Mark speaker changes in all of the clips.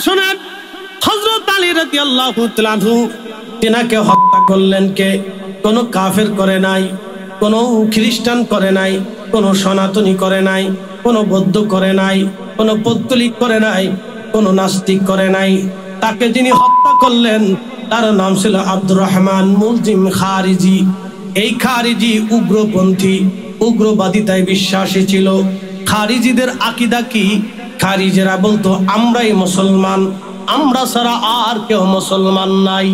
Speaker 1: শোনেন, হযরত আলী রাদিয়াল্লাহু তাআলা আনহু তিনাকে হত্যা করলেন কে? কোনো কাফের করে নাই, কোনো খ্রিস্টান করে নাই, কোনো সনাতনী করে নাই, কোনো বৌদ্ধ করে নাই, কোনো পৌত্তলিক করে নাই, কোনো নাস্তিক করে নাই। তাকে যিনি হত্যা করলেন তার নাম ছিল আব্দুর রহমান মুলজিম খারিজি। এই খারিজি উগ্রপন্থী, উগ্রবাদিতায় বিশ্বাসী ছিল। খারিজিদের আকীদা কি? খারিজেরা বলতো আমরাই মুসলমান, আমরা ছাড়া আর কেউ মুসলমান নাই।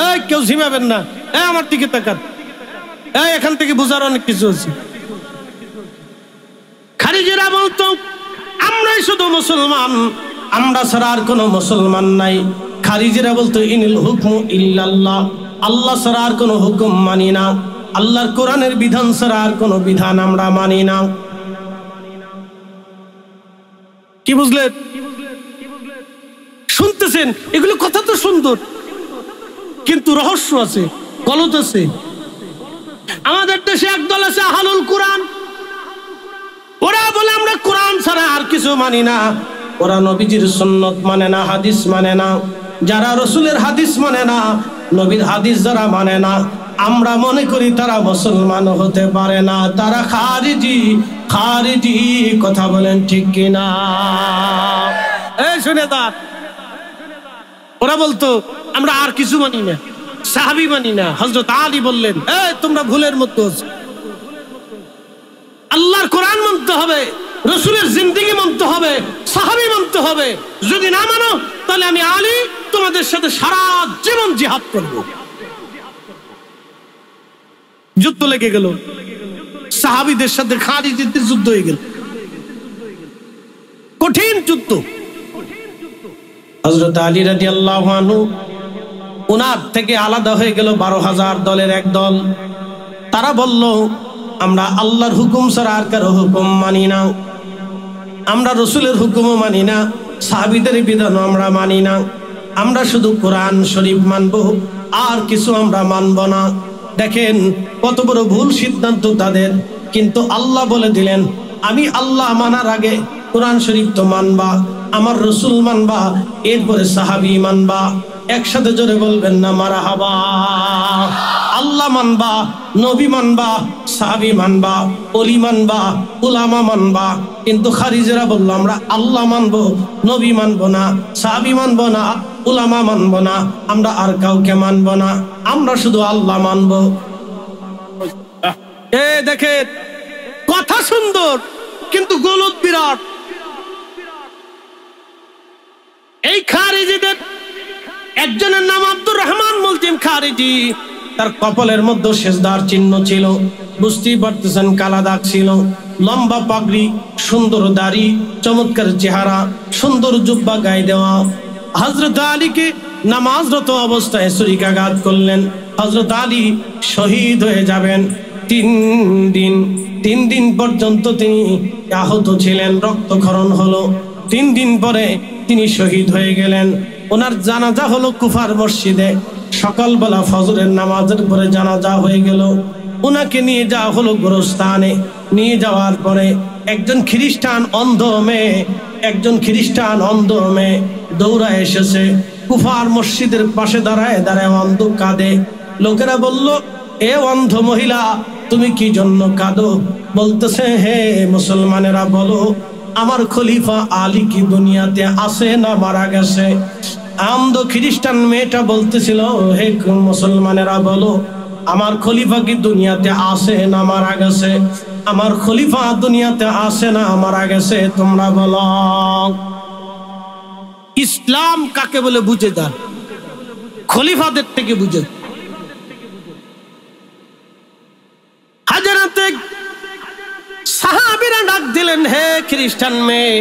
Speaker 1: এই কেউ ঝিমাবেন না, আমার দিকে তাকান, এখান থেকে বোঝার অনেক কিছু আছে। খারিজেরা বলতো আমরাই শুধু মুসলমান, আমরা ছাড়া আর কোনো মুসলমান নাই। খারিজেরা বলতো ইনিল হুকমু ইল্লাল্লাহ, আল্লাহ ছাড়া আর কোনো হুকুম মানি না, আল্লাহর কোরআনের বিধান ছাড়া আর কোনো বিধান আমরা মানি না। কি বুঝলেন? শুনতেছেন? এগুলো কথা তো সুন্দর, কিন্তু রহস্য আছে, গলত আছে। আমাদের দেশে একদল আছে আহলুল কোরআন, ওরা বলে আমরা কোরআন ছাড়া আর কিছু মানি না। ওরা নবীজির সুন্নত মানে না, হাদিস মানে না। যারা রসুলের হাদিস মানে না, নবীর হাদিস যারা মানে না, আমরা মনে করি তারা মুসলমান হতে পারে না, তারা খারিজি। খারিজি কথা বলেন ঠিক কিনা? এই শুনে দা, ওরা বলতো আমরা আর কিছু মানি না, সাহাবী মানি না। হযরত আলী বললেন তোমরা ভুলের মধ্যে আছো, আল্লাহর কোরআন মানতে হবে, রসুলের জিন্দেগি মানতে হবে, সাহাবী মানতে হবে। যদি না মানো তাহলে আমি আলী তোমাদের সাথে সারা জীবন জিহাদ করব। যুদ্ধ লেগে গেল, সাহাবীদের সাথে খারিজিদের যুদ্ধ হয়ে গেল, কঠিন যুদ্ধ। হযরত আলী রাদিয়াল্লাহু আনহু ওনার থেকে আলাদা হয়ে গেল 12,000 দলের এক দল। তারা বলল আমরা আল্লাহর হুকুম ছাড়া আর কারো হুকুম মানি না, আমরা রসুলের হুকুমও মানি না, সাহাবীদের বিধানও আমরা মানি না, আমরা শুধু কোরআন শরীফ মানব, আর কিছু আমরা মানব না। দেখেন কত বড় ভুল সিদ্ধান্ত তাদের। কিন্তু আল্লাহ বলে দিলেন আমি আল্লাহ মানার আগে কোরআন শরীফ তো মানবা, আমার রসুল মানবা, এরপরে সাহাবী মানবা। একসাথে জোরে বলবেন না মারহাবা। আল্লাহ মানবা, নবী মানবা, সাহাবী মানবা, ওলি মানবা, উলামা মানবা। কিন্তু খারিজেরা বলল আমরা আল্লাহ মানবো, নবী মানবো না, সাহাবী মানবো না, উলামা মানবো না, আমরা আর কাউকে মানবো না, আমরা শুধু আল্লাহ মানবো। দেখেন কথা সুন্দর কিন্তু গলত বিরাট। এই খারিজিদের একজনের নাম আব্দুর রহমান মুলজিম খারিজি। তার কপালের মধ্যে সেজদার চিহ্ন ছিল, বুঝতেই পারতেছেন কালা দাগ ছিল, লম্বা পাগড়ি, সুন্দর দাড়ি, চমৎকার চেহারা, সুন্দর জুব্বা গায়ে দেওয়া। হযরত আলীকে নামাজরত অবস্থায় ছুরিকাঘাত করলেন। হযরত আলী শহীদ হয়ে যাবেন। 3 দিন পর্যন্ত তিনি আহত ছিলেন, রক্তক্ষরণ হলো। 3 দিন পরে তিনি শহীদ হয়ে গেলেন। ওনার জানাজা হলো কুফার মসজিদে। সকালবেলা ফজরের নামাজের পরে জানাজা হয়ে গেল। ওনাকে নিয়ে যাওয়া হলো গোরস্থানে। নিয়ে যাওয়ার পরে একজন খ্রিস্টান অন্ধ মেয়ে দৌড়া এসেছে, কুফার মসজিদের পাশে দাঁড়ায় দাঁড়ায় অন্ধ কাঁদে। লোকেরা বলল এ অন্ধ মহিলা তুমি কি জন্য কাঁদো? বলতেছে হে মুসলমানেরা বলো আমার খলিফা আলী কি দুনিয়াতে আছে না মারা গেছে? অন্ধ খ্রিস্টান মেয়েটা বলতেছিল হে মুসলমানেরা বলো আমার খলিফা কি দুনিয়াতে আছে না মারা গেছে? আমার খলিফা দুনিয়াতে আছে না মারা গেছে? তোমরা বলো। ইসলাম কাকে বলে বুঝে যান, খলিফাদের থেকে বুঝে। হাজারাতে সাহাবীরা ডাক দিলেন হে খ্রিস্টান মেয়ে,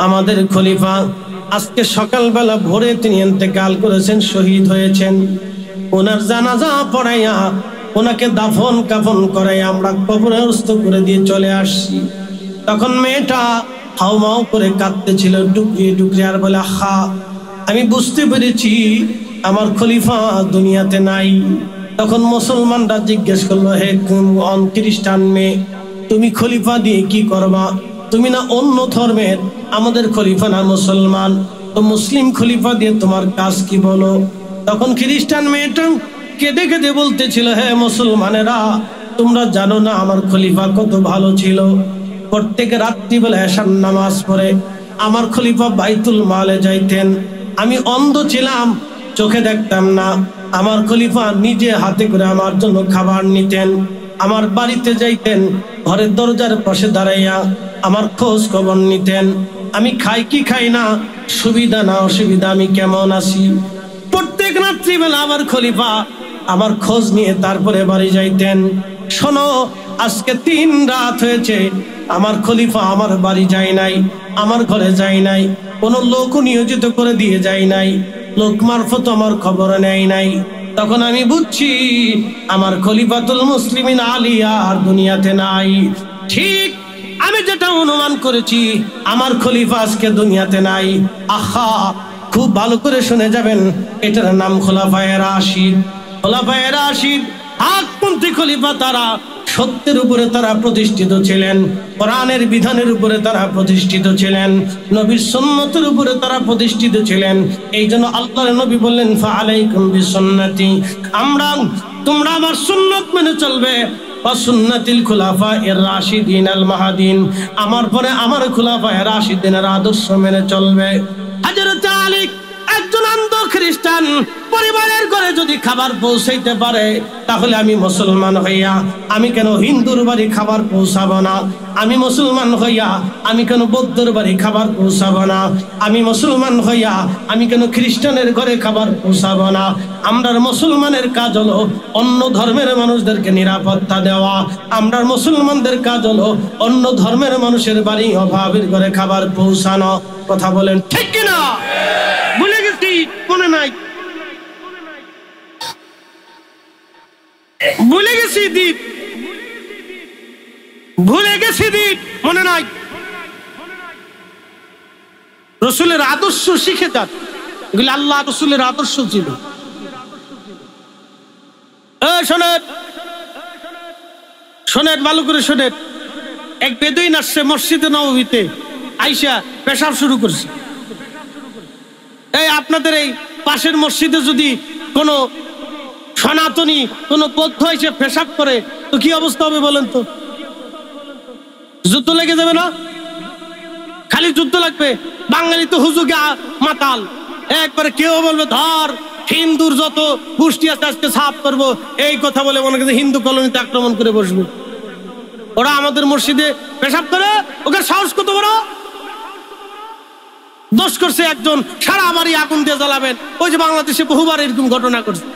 Speaker 1: আমাদের খলিফা আজকে সকালবেলা ভোরে তিনি ইন্তেকাল করেছেন, শহীদ হয়েছেন। ওনার জানাজা পড়াইয়া ওনাকে দাফন কাফন করাইয়া আমরা কবরস্থ করে দিয়ে চলে আসছি। তখন মেয়েটা হাউমাউ করে কাঁদতেছিল, ডুকরিয়ে ডুকরিয়ে, আর বলে হা আমি বুঝতে পেরেছি আমার খলিফা দুনিয়াতে নাই। তখন মুসলমানরা জিজ্ঞেস করলো হে খ্রিস্টান মেয়ে তুমি খলিফা দিয়ে কি করবা? তুমি না অন্য ধর্মের, আমাদের খলিফা না মুসলমান। তো মুসলিম খলিফা দিয়ে তোমার কাজ কি বলো? তখন খ্রিস্টান মেয়েটা কেঁদে কেঁদে বলতেছিল, হে মুসলমানেরা, তোমরা জানো না আমার খলিফা কত ভালো ছিল। প্রত্যেক রাত্রিবেলা এশার নামাজ পড়ে আমার খলিফা বাইতুল মালে যাইতেন। আমি অন্ধ ছিলাম, চোখে দেখতাম না। আমার খলিফা নিজে হাতে করে আমার জন্য খাবার নিতেন, আমার বাড়িতে যাইতেন, ঘরের দরজার পাশে দাঁড়াইয়া আমার খোঁজ খবর নিতেন। আমি খাই কি খাই না, সুবিধা না অসুবিধা, আমি কেমন আছি। প্রত্যেক রাত্রিবেলা আমার খলিফা আমার খোঁজ নিয়ে তারপরে বাড়ি যাইতেন। শোনো, আজকে 3 রাত হয়েছে আমার খলিফা আমার বাড়ি যায় নাই, আমার ঘরে যায় নাই, কোনো লোক নিয়োজিত করে দিয়ে যায় নাই, লোক মারফত আমার খবর নেয় নাই। তখন আমি বুঝছি আমার খলিফাতুল মুসলিমিন আলী আর দুনিয়াতে নাই। ঠিক আমি যেটা অনুমান করেছি, আমার খলিফা আজকে দুনিয়াতে নাই। আহা, খুব ভালো করে শুনে যাবেন, এটার নাম খোলাফায়ে রাশিদ। খোলাফায়ে রাশিদ হকপন্থী খলিফা, তারা সত্যের উপরে তারা প্রতিষ্ঠিত ছিলেন, কোরআনের বিধানের উপরে তারা প্রতিষ্ঠিত ছিলেন, নবীর সুন্নতের উপরে তারা প্রতিষ্ঠিত ছিলেন। এই জন্য আল্লাহর নবী বললেন, ফাআলাইকুম বিসুন্নতি, তোমরা আমার সুন্নত মেনে চলবে, ওয়া সুন্নাতিল খুলাফায়ে রাশিদিন আল মাহদিন, আমার পরে আমার খুলাফায়ে রাশিদিনের আদর্শ মেনে চলবে। হযরত আলী একজন অন্ধ খ্রিস্টান পরিবারের ঘরে যদি খাবার পৌঁছাইতে পারে, তাহলে আমি মুসলমান হইয়া আমি কেন হিন্দুর বাড়ি খাবার পৌঁছাবো না? আমি মুসলমান হইয়া আমি কেন বৌদ্ধর বাড়ি খাবার পৌঁছাবো না? আমি মুসলমান হইয়া আমি কেন খ্রিস্টানের ঘরে খাবার পৌঁছাবো না? আমরার মুসলমানের কাজ হলো অন্য ধর্মের মানুষদেরকে নিরাপত্তা দেওয়া। আমরার মুসলমানদের কাজ হলো অন্য ধর্মের মানুষের বাড়ি অভাবের ঘরে খাবার পৌঁছানো। কথা বলেন ঠিক কিনা? ভুলে গেছি, মনে নাই? ভুলে গেছি দ্বীপ, ভুলে গেছি দ্বীপ, মনে নাই? রসুলের আদর্শ শিখে যান, এগুলি আল্লাহ রসুলের আদর্শ ছিল। শোনেন শোনেন, ভালো করে শোনেন। এক বেদুইন আসছে মসজিদে নববীতে, আইসা পেশাব শুরু করছে। এই আপনাদের এই পাশের মসজিদে যদি কোনো সনাতনী কোনো বৌদ্ধ এসে পেশাব করে, তো কি অবস্থা হবে বলেন তো? যুদ্ধ লেগে যাবে না? খালি যুদ্ধ লাগবে। বাঙালি তো হুজুগে মাতাল, একবারে কেউ বলবে ধর হিন্দুর যত গোষ্ঠী আছে আজকে সাফ করবো, এই কথা বলে মনে করছে হিন্দু কলোনিতে আক্রমণ করে বসবে। ওরা আমাদের মসজিদে পেশাব করে, ওকে সাহস কত বড়! দোষ করছে একজন, সারা বাড়ি আগুন দিয়ে জ্বালাবেন। ওই যে বাংলাদেশে বহুবার এরকম ঘটনা করছে।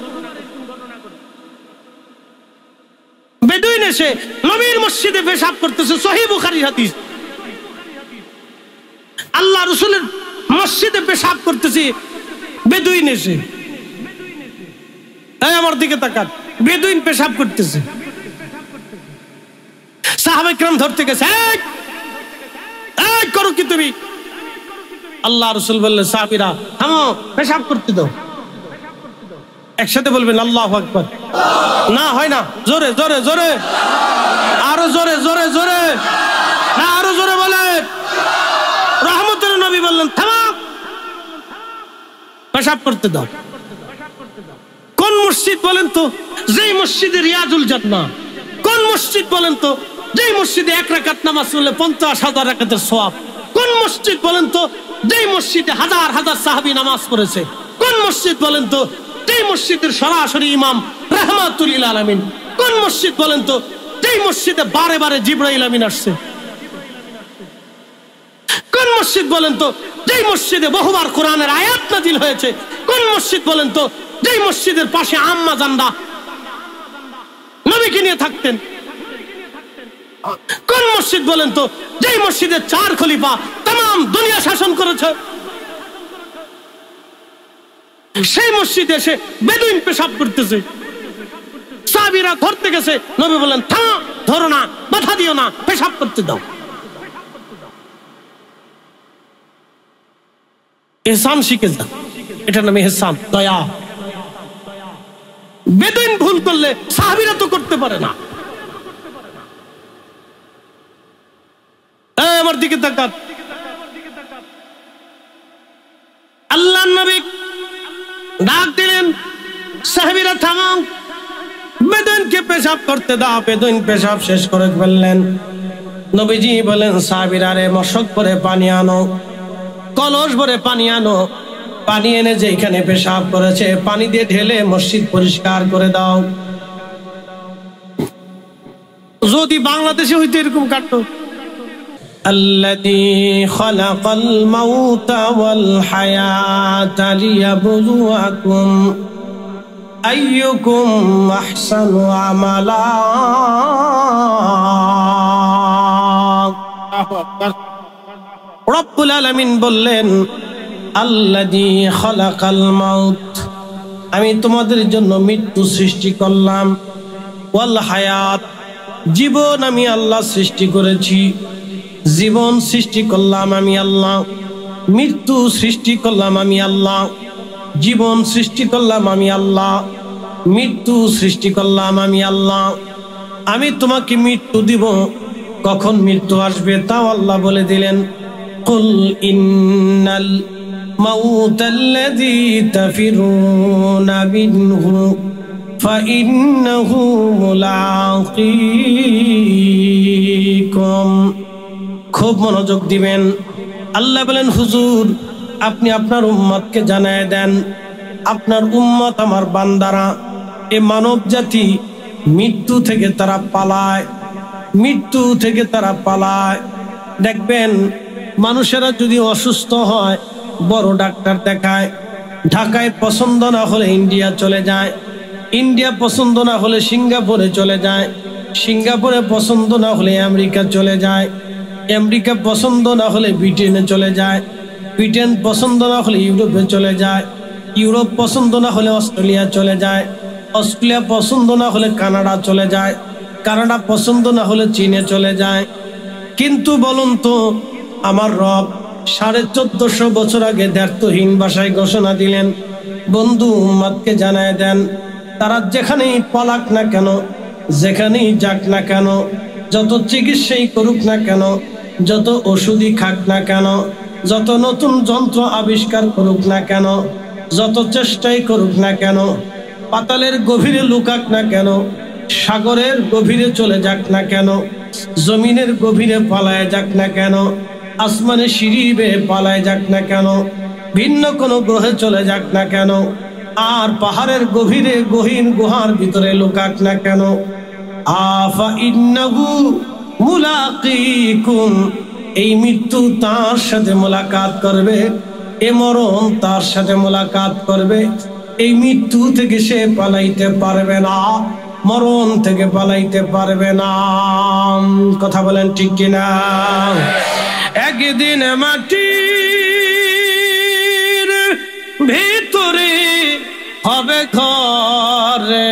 Speaker 1: বেদুইন এসে নবীর মসজিদে পেশাব করতেছে, সহিহ বুখারীর হাদিস। আল্লাহ রাসূলের মসজিদে পেশাব করতেছে বেদুইন এসে। এই আমার দিকে তাকান, বেদুইন পেশাব করতেছে। সাহাবায়ে কেরাম ধরতে গেছে, এই করো কি তুমি? আল্লাহ রাসূল বললেন, সাহাবীরা থামো, পেশাব করতে দাও। একসাথে বলবেন আল্লাহু আকবার। না হয় না, জোরে জোরে জোরে, আরো জোরে জোরে জোরে, না আরো জোরে বলেন। রহমতের নবী বললেন, থামো, পেশাব করতে দাও। কোন মসজিদ বলেন তো যেই মসজিদে রিয়াজুল জান্নাহ? কোন মসজিদ বলেন তো যেই মসজিদে 1 রাকাত নামাজ পড়লে 50,000 রাকাতের সওয়াব? কোন মসজিদ বলেন তো যেই মসজিদে হাজার হাজার সাহাবী নামাজ পড়েছে? কোন মসজিদ বলেন তো যেই মসজিদের সরাসরি ইমাম রাহমাতুল লিল আলামিন? কোন মসজিদ বলেন তো যেই মসজিদে বারে বারে জিবরাইল আমিন আসছে? কোন মসজিদ বলেন তো যেই মসজিদে বহুবার কোরআনের আয়াত নাযিল হয়েছে? কোন মসজিদ বলেন তো যেই মসজিদের পাশে আম্মা জানরা নবীকে নিয়ে থাকতেন? কোন মসজিদ বলেন তো যেই মসজিদে 4 খলিফা तमाम দুনিয়া শাসন করেছে? সেই মসজিদে এসে বেদুইন পেশাব করতেছে, সাহাবীরা ধরতে গেছে, নবী বলেন, থামো, ধরো না, বাধা দিও না, পেশাব করতে দাও। ইহসান শিখে যান, এটার নাম ইহসান, দয়া। বেদুইন ভুল করলে সাহাবীরা তো করতে পারে না। আমার দিকে তাকান, আল্লাহর নবী ডাক দিলেন, সাহাবীরা থামাও, বেদুইনকে পেশাব করতে দাও। বেদুইন পেশাব শেষ করে ফেললেন। নবীজি বলেন, সাহাবীরা রে মশক করে পানি আনো, কলস ভরে পানি আনো। পানি এনে যেখানে পেশাব করেছে পানি দিয়ে ঢেলে মসজিদ পরিষ্কার করে দাও। যদি বাংলাদেশে হইতো এরকম কাটতো। الذي خلق الموت والحياة ليبلوكم أيكم أحسن عملا। রব্বুল আলামিন বললেন, আল্লাযী খালাকাল মাউত, আমি তোমাদের জন্য মৃত্যু সৃষ্টি করলাম, ওয়াল হায়াত, জীবন আমি আল্লাহ সৃষ্টি করেছি। জীবন সৃষ্টি করলাম আমি আল্লাহ, মৃত্যু সৃষ্টি করলাম আমি আল্লাহ। জীবন সৃষ্টি করলাম আমি আল্লাহ, মৃত্যু সৃষ্টি করলাম আমি আল্লাহ। আমি তোমাকে মৃত্যু দিব, কখন মৃত্যু আসবে তাও আল্লাহ বলে দিলেন। কুল ইন্নাল মাউতাল্লাযী তাফিরুনা মিনহু ফাইন্নাহু মুলাকীকুম। খুব মনোযোগ দিবেন। আল্লাহ বলেন, হুজুর আপনি আপনার উম্মতকে জানায় দেন, আপনার উম্মত আমার বান্দারা, এ মানব জাতি মৃত্যু থেকে তারা পালায়, মৃত্যু থেকে তারা পালায়। দেখবেন মানুষেরা যদি অসুস্থ হয় বড় ডাক্তার দেখায়, ঢাকায় পছন্দ না হলে ইন্ডিয়া চলে যায়, ইন্ডিয়া পছন্দ না হলে সিঙ্গাপুরে চলে যায়, সিঙ্গাপুরে পছন্দ না হলে আমেরিকা চলে যায়, আমেরিকা পছন্দ না হলে ব্রিটেনে চলে যায়, ব্রিটেন পছন্দ না হলে ইউরোপে চলে যায়, ইউরোপ পছন্দ না হলে অস্ট্রেলিয়া চলে যায়, অস্ট্রেলিয়া পছন্দ না হলে কানাডা চলে যায়, কানাডা পছন্দ না হলে চীনে চলে যায়। কিন্তু বলুন তো, আমার রব 1450 বছর আগে দ্ব্যর্থহীন ভাষায় ঘোষণা দিলেন, বন্ধু উম্মতকে জানায় দেন, তারা যেখানেই পালাক না কেন, যেখানেই যাক না কেন, যত চিকিৎসাই করুক না কেন, যত ওষুধই খাক না কেন, যত নতুন যন্ত্র আবিষ্কার করুক না কেন, যত চেষ্টাই করুক না কেন, পাতালের গভীরে লুকাক না কেন, সাগরের গভীরে চলে যাক না কেন, জমিনের গভীরে পালায় যাক না কেন, আসমানে সিঁড়ি বেয়ে পালায় যাক না কেন, ভিন্ন কোনো গ্রহে চলে যাক না কেন, আর পাহাড়ের গভীরে গহীন গুহার ভিতরে লুকাক না কেন, আফা ইন্নাহু মুলাকীকুম, এই মৃত্যু তার সাথে মোলাকাত করবে, এ মরণ তার সাথে মোলাকাত করবে। এই মৃত্যু থেকে সে পালাইতে পারবে না, মরণ থেকে পালাইতে পারবে না। কথা বলেন ঠিক কিনা? একদিন মাটির ভিতরে হবে ঘরে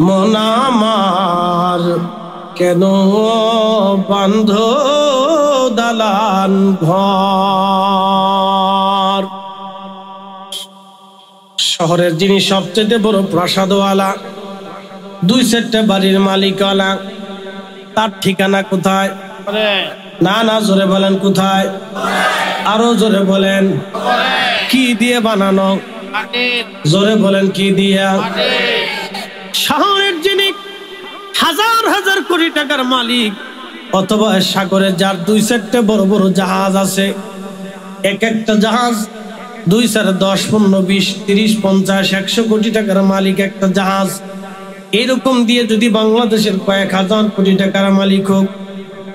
Speaker 1: মন আমার, কেন বান্ধ দালান ঘর। শহরের যিনি সবচেয়ে বড় প্রাসাদওয়ালা, 2-4টা বাড়ির মালিকওয়ালা, তার ঠিকানা কোথায়? না না, জোরে বলেন কোথায়? আরো জোরে বলেন। কি দিয়ে বানানো? জোরে বলেন কি দিয়া? শহরের যিনি হাজার হাজার কোটি টাকার মালিক, অথবা সাগরে যার 2-4টা বড় বড় জাহাজ আছে, এক একটা জাহাজ 2-4, 10, 15, 20, 30, 50, 100 কোটি টাকার মালিক একটা জাহাজ। এরকম দিয়ে যদি বাংলাদেশের কয়েক হাজার কোটি টাকার মালিক হোক,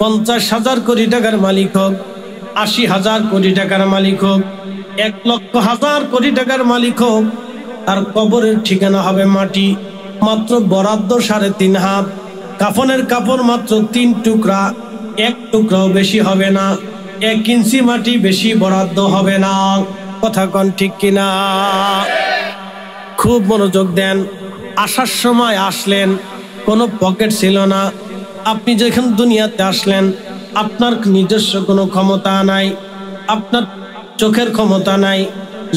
Speaker 1: 50,000 কোটি টাকার মালিক হোক, 80,000 কোটি টাকার মালিক হোক, 1,00,000 কোটি টাকার মালিক হোক, তার কবরের ঠিকানা হবে মাটি। মাত্র বরাদ্দ 3.5 হাত, কাফনের কাপড় মাত্র 3 টুকরা, 1 টুকরাও বেশি হবে না, 1 ইঞ্চি মাটি বেশি বরাদ্দ হবে না। কথা কন ঠিক কিনা? খুব মনোযোগ দেন। আসার সময় আসলেন, কোনো পকেট ছিল না। আপনি যেখানে দুনিয়াতে আসলেন, আপনার নিজস্ব কোনো ক্ষমতা নাই, আপনার চোখের ক্ষমতা নাই,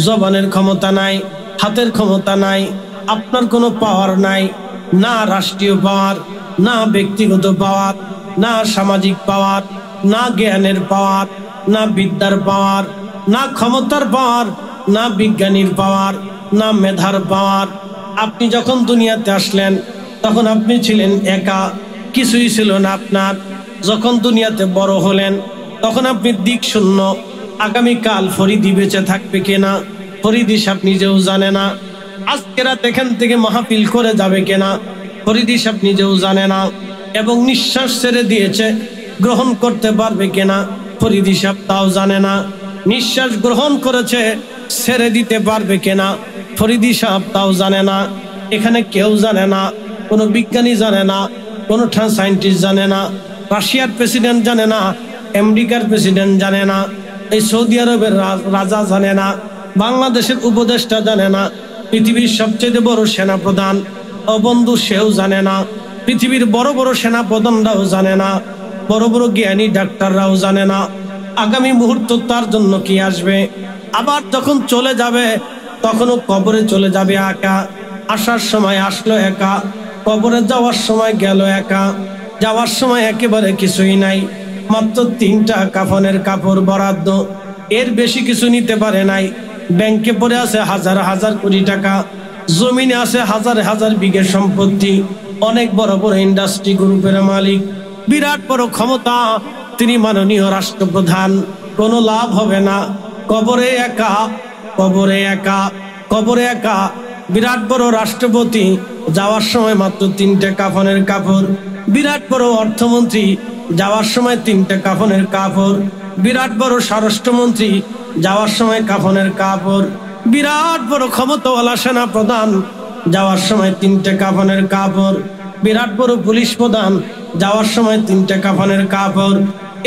Speaker 1: জবানের ক্ষমতা নাই, হাতের ক্ষমতা নাই, আপনার কোনো পাওয়ার নাই, না রাষ্ট্রীয় পাওয়ার, না ব্যক্তিগত পাওয়ার, না সামাজিক পাওয়ার, না জ্ঞানের পাওয়ার, না বিদ্যার পাওয়ার, না ক্ষমতার পাওয়ার, না বিজ্ঞানীর পাওয়ার, না মেধার পাওয়ার। আপনি যখন দুনিয়াতে আসলেন তখন আপনি ছিলেন একা, কিছুই ছিল না আপনার। যখন দুনিয়াতে বড় হলেন তখন আপনি দিক শূন্য। আগামীকাল ফরিদি বেঁচে থাকবে কিনা ফরিদি সাহেব নিজেও জানে না। আজকে রাত এখান থেকে মাহফিল করে যাবে কিনা ফরিদি সাহেব নিজেও জানে না। এবং নিঃশ্বাস ছেড়ে দিয়েছে, গ্রহণ করতে পারবে কিনা ফরিদি সাহেব তাও জানে না। নিঃশ্বাস গ্রহণ করেছে, ছেড়ে দিতে পারবে কিনা ফরিদি সাহেব তাও জানে না। এখানে কেউ জানে না, কোনো বিজ্ঞানী জানে না, কোনো সায়েন্টিস্ট জানে না, রাশিয়ার প্রেসিডেন্ট জানে না, আমেরিকার প্রেসিডেন্ট জানে না, এই সৌদি আরবের রাজা জানে না, বাংলাদেশের উপদেষ্টা জানে না, পৃথিবীর সবচেয়ে বড় সেনাপ্রধান ও বন্ধু সেও জানে না, পৃথিবীর বড় বড় সেনাপ্রধানরাও জানে না, বড় বড় জ্ঞানী ডাক্তাররাও জানে না আগামী মুহূর্ত তার জন্য কি আসবে। আবার যখন চলে যাবে তখনও কবরে চলে যাবে একা। আসার সময় আসলো একা, কবরে যাওয়ার সময় গেল একা। যাওয়ার সময় একেবারে কিছুই নাই, মাত্র 3টা কাফনের কাপড় বরাদ্দ, এর বেশি কিছু নিতে পারে নাই। ব্যাংকে পড়ে আছে হাজার হাজার কোটি টাকা, জমিনে আছে হাজার হাজার বিঘে সম্পত্তি, অনেক বড় বড় ইন্ডাস্ট্রি গ্রুপের মালিক, বিরাট বড় ক্ষমতা, তিনি মাননীয় রাষ্ট্রপ্রধান। কোনো লাভ হবে না, কবরে একা, কবরে একা, কবরে একা। বিরাট বড় রাষ্ট্রপতি যাওয়ার সময় মাত্র 3টে কাফনের কাপড়, বিরাট বড় অর্থমন্ত্রী যাওয়ার সময় 3টে কাফনের কাপড়, বিরাট বড় স্বরাষ্ট্রমন্ত্রী যাওয়ার সময় কাফনের কাপড়, বিরাট বড় ক্ষমতাওয়ালা সেনা প্রধান যাওয়ার সময় 3টে কাফনের কাপড়, বিরাট বড় পুলিশ প্রধান যাওয়ার সময় 3টে কাফনের কাপড়।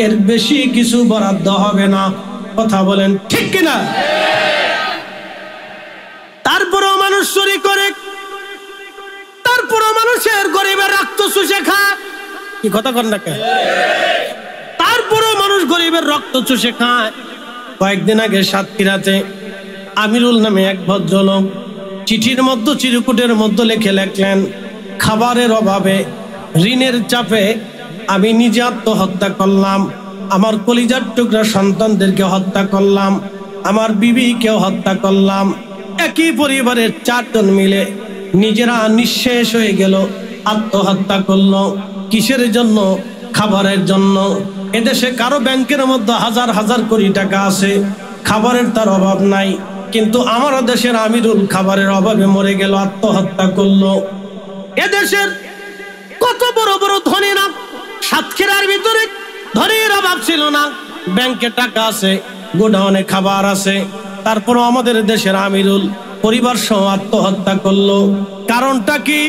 Speaker 1: এর বেশি কিছু বরাদ্দ হবে না। কথা বলেন ঠিক কিনা? তারপরেও মানুষ চুরি করে, তারপরেও মানুষের গরিবের রক্ত চুষে খায়। কি কথা কন না? তারপরেও মানুষ গরিবের রক্ত চুষে খায়। কয়েকদিন আগে সাতক্ষীরাতে আমিরুল নামে এক ভদ্রলোক চিঠির মধ্যে, চিরকুটের মধ্যে লিখে লিখলেন, খাবারের অভাবে, ঋণের চাপে আমি নিজে আত্মহত্যা করলাম, আমার কলিজার টুকরা সন্তানদেরকে হত্যা করলাম, আমার বিবিকেও হত্যা করলাম। একই পরিবারের 4 জন মিলে নিজেরা নিঃশেষ হয়ে গেল, আত্মহত্যা করলো। কিসের জন্য? খাবারের জন্য। এদেশে কারো ব্যাংকের মধ্যে হাজার হাজার কোটি টাকা আছে, খাবারের তার অভাব নাই, কিন্তু আমার দেশের আমিরুল খাবারের অভাবে মরে গেল, আত্মহত্যা করলো। এদেশের কত বড় বড় ধনী না, সাতক্ষীরার ভিতরে ধনীর অভাব ছিল না, ব্যাংকে টাকা আছে, গোডাউনে খাবার আছে, তারপরও আমাদের দেশের আমিরুল পরিবার সহ আত্মহত্যা করলো। কারণটা কি?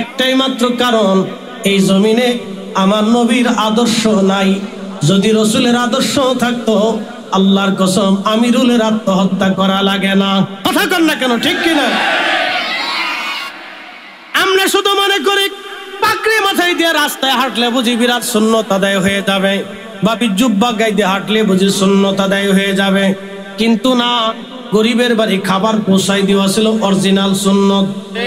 Speaker 1: একটাই মাত্র কারণ, এই জমিনে আমার নবীর আদর্শ নাই। যদি রসুলের আদর্শ থাকতো, আল্লাহর কসম আমিরুলের আত্মহত্যা করা লাগে না। কথা কন না কেন? ঠিক কিনা? আমরা শুধু মনে করি পাকড়ি মাথায় দিয়ে রাস্তায় হাঁটলে বুঝি বিরাট সুন্নত আদায় হয়ে যাবে, বা জুব্বা গায়ে দিয়ে হাঁটলে বুঝি সুন্নত আদায় হয়ে যাবে। কিন্তু না, গরিবের বাড়ি খাবার পৌঁছাই দেওয়া ছিল অরিজিনাল সুন্নত,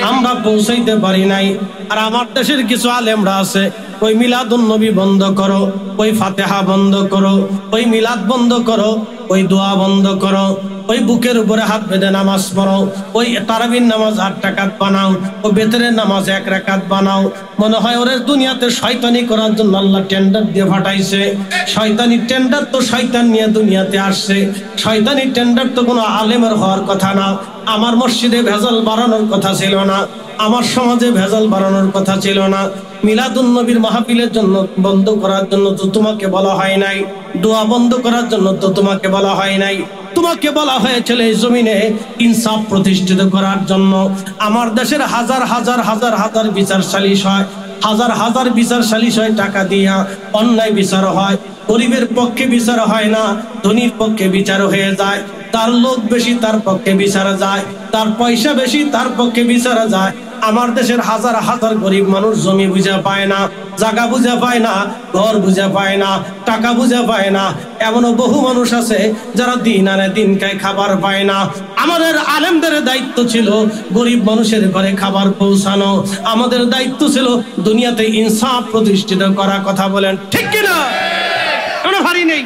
Speaker 1: আমরা পৌঁছাইতে পারি নাই। আর আমার দেশের কিছু আলেমরা আছে, ওই মিলাদুন নবী বন্ধ করো, ওই ফাতেহা বন্ধ করো, ওই মিলাদ বন্ধ করো, ওই দোয়া বন্ধ করো, ওই বুকের উপরে হাত বেঁধে নামাজ পড়ো, ওই তারাবির নামাজ 8 রাকাত বানাও, ওই বেতরের নামাজ 1 রাকাত বানাও। মনে হয় ওরে দুনিয়াতে শয়তানি করার জন্য আল্লাহ টেন্ডার দিয়ে পাঠাইছে। শয়তানি টেন্ডার তো শয়তান নিয়ে দুনিয়াতে আসছে, শয়তানি টেন্ডার তো কোনো আলেমের হওয়ার কথা না। আমার মসজিদে ভেজাল বাড়ানোর কথা ছিল না, আমার সমাজে ভেজাল বাড়ানোর কথা ছিল না। মিলাদুন নবীর মাহফিলের জন্য বন্ধ করার জন্য তো তোমাকে বলা হয় নাই, দোয়া বন্ধ করার জন্য তো তোমাকে বলা হয় নাই। তোমাকে বলা হয়েছিল এই জমিনে ইনসাফ প্রতিষ্ঠিত করার জন্য। আমার দেশের হাজার হাজার হাজার হাজার বিচার সালিশ হয়, হাজার হাজার বিচার সালিশ হয়, টাকা দিয়া অন্যায় বিচার হয়। গরিবের পক্ষে বিচার হয় না, ধনীর পক্ষে বিচার হয়ে যায়। তার লোক বেশি তার পক্ষে বিচার যায়, তার পয়সা বেশি তার পক্ষে বিচার যায়। আমার দেশের হাজার হাজার গরিব মানুষ জমি বুঝে পায় না, জায়গা বুঝে পায় না, ঘর বুঝে পায় না, টাকা বুঝে পায় না। এমনও বহু মানুষ আছে যারা দিন আনে দিন খায়, খাবার পায় না। আমাদের আলেমদের দায়িত্ব ছিল গরিব মানুষের ঘরে খাবার পৌঁছানো, আমাদের দায়িত্ব ছিল দুনিয়াতে ইনসাফ প্রতিষ্ঠিত করা। কথা বলেন ঠিক কিনা? কোনো ভারী নেই।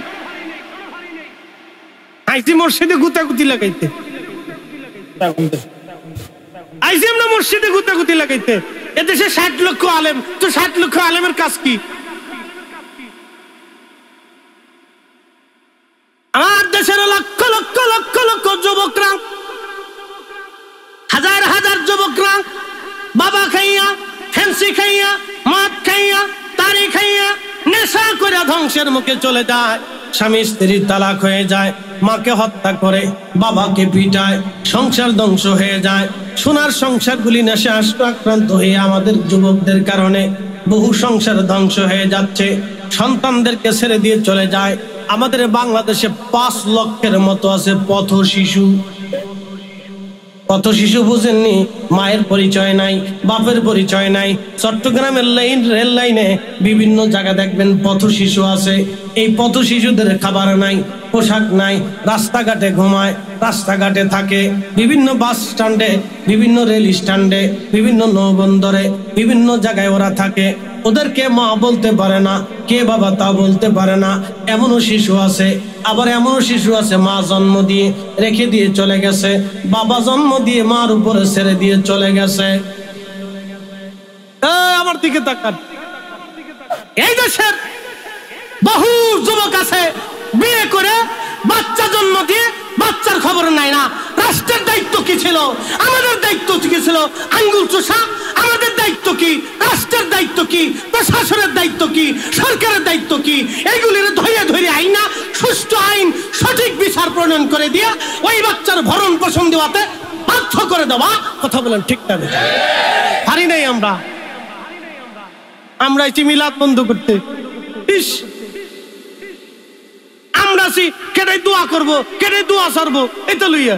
Speaker 1: আইসি মসজিদে গুতাগুতি লাগাইতে, আইসি আমরা মসজিদে গুতাগুতি লাগাইতে, এদেশে 60 লক্ষ আলেম, তো 60 লক্ষ আলেমের কাজ কি? আমার দেশের লক্ষ লক্ষ লক্ষ লক্ষ যুবকরা, হাজার হাজার যুবকরা বাবা খাইয়া, ফ্যান্সি খাইয়া, মদ খাইয়া, তারি খাইয়া, নেশা করে ধ্বংসের মুখে চলে যায়। স্বামী স্ত্রীর তালাক হয়ে যায়, মাকে হত্যা করে, বাবাকে পিটায়, সংসার ধ্বংস হয়ে যায়। সোনার সংসারগুলি নেশা আক্রান্ত হয়ে আমাদের যুবকদের কারণে বহু সংসার ধ্বংস হয়ে যাচ্ছে। সন্তানদেরকে ছেড়ে দিয়ে চলে যায়। আমাদের বাংলাদেশে 5 লক্ষের মতো আছে পথ শিশু। পথ শিশু বুঝেননি? মায়ের পরিচয় নাই, বাপের পরিচয় নাই। চট্টগ্রামের রেল লাইনে বিভিন্ন জায়গা দেখবেন পথ শিশু আছে। এই পথ শিশুদের খাবার নাই, পোশাক নাই, রাস্তাঘাটে ঘুমায়, রাস্তাঘাটে থাকে, বিভিন্ন বাস স্ট্যান্ডে, বিভিন্ন রেল স্ট্যান্ডে, বিভিন্ন নৌবন্দরে, বিভিন্ন জায়গায় ওরা থাকে। ওদেরকে মা বলতে পারে না, কে বাবা তা বলতে পারে না। এমনও শিশু আছে, আবার এমনও শিশু আছে মা জন্ম দিয়ে রেখে দিয়ে চলে গেছে, বাবা জন্ম দিয়ে মার উপরে ছেড়ে দিয়ে চলে গেছে। আমার দিকে তাকান। এই দেশের বহু যুবক আছে বিয়ে করে বাচ্চা জন্ম দিয়ে বাচ্চার খবর নাই না। রাষ্ট্রের দায়িত্ব কি ছিল? আমাদের দায়িত্ব কি ছিল? আঙ্গুল চোষা। আমাদের দায়িত্ব কি? রাষ্ট্রের দায়িত্ব কি? প্রশাসনের দায়িত্ব কি? সরকারের দায়িত্ব কি? এইগুলির ধরে ধরে আইনা সুষ্ঠু আইন, সঠিক বিচার প্রণয়ন করে দিয়া ওই বাচ্চার ভরণ পোষণ দেওয়াতে বাধ্য করে দেওয়া। কথা বলেন ঠিক না? পারি নাই আমরা। আমরা এসে মিলাদ বন্ধ করতে, আমরা আছি কেটে দোয়া করবো, কেটে দোয়া সারবো, এটা লইয়া।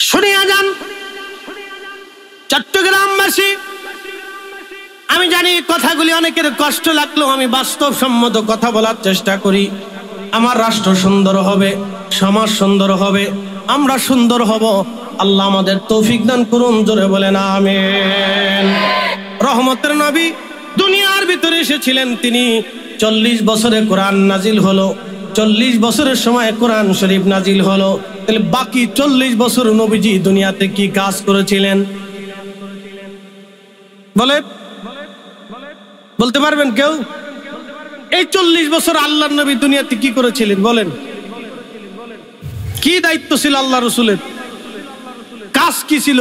Speaker 1: শুনিয়া যান চট্টগ্রামবাসী, আমি জানি কথাগুলি অনেকের কষ্ট লাগলেও আমি বাস্তবসম্মত কথা বলার চেষ্টা করি। আমার রাষ্ট্র সুন্দর হবে, সমাজ সুন্দর হবে, আমরা সুন্দর হব। আল্লাহ আমাদের তৌফিক দান করুন, জোরে বলেন আমিন। রহমতের নবী দুনিয়ার ভিতরে এসেছিলেন, তিনি 40 বছরে কোরআন নাজিল হলো। 40 বছরের সময় কোরআন শরীফ নাজিল হলো। তাহলে বাকি 40 বছর নবীজি দুনিয়াতে কি কাজ করেছিলেন বলে বলতে পারবেন কেউ? এই 40 বছর আল্লাহর নবী দুনিয়াতে কি করেছিলেন বলেন? কি দায়িত্ব ছিল আল্লাহ রসুলের? কাজ কি ছিল?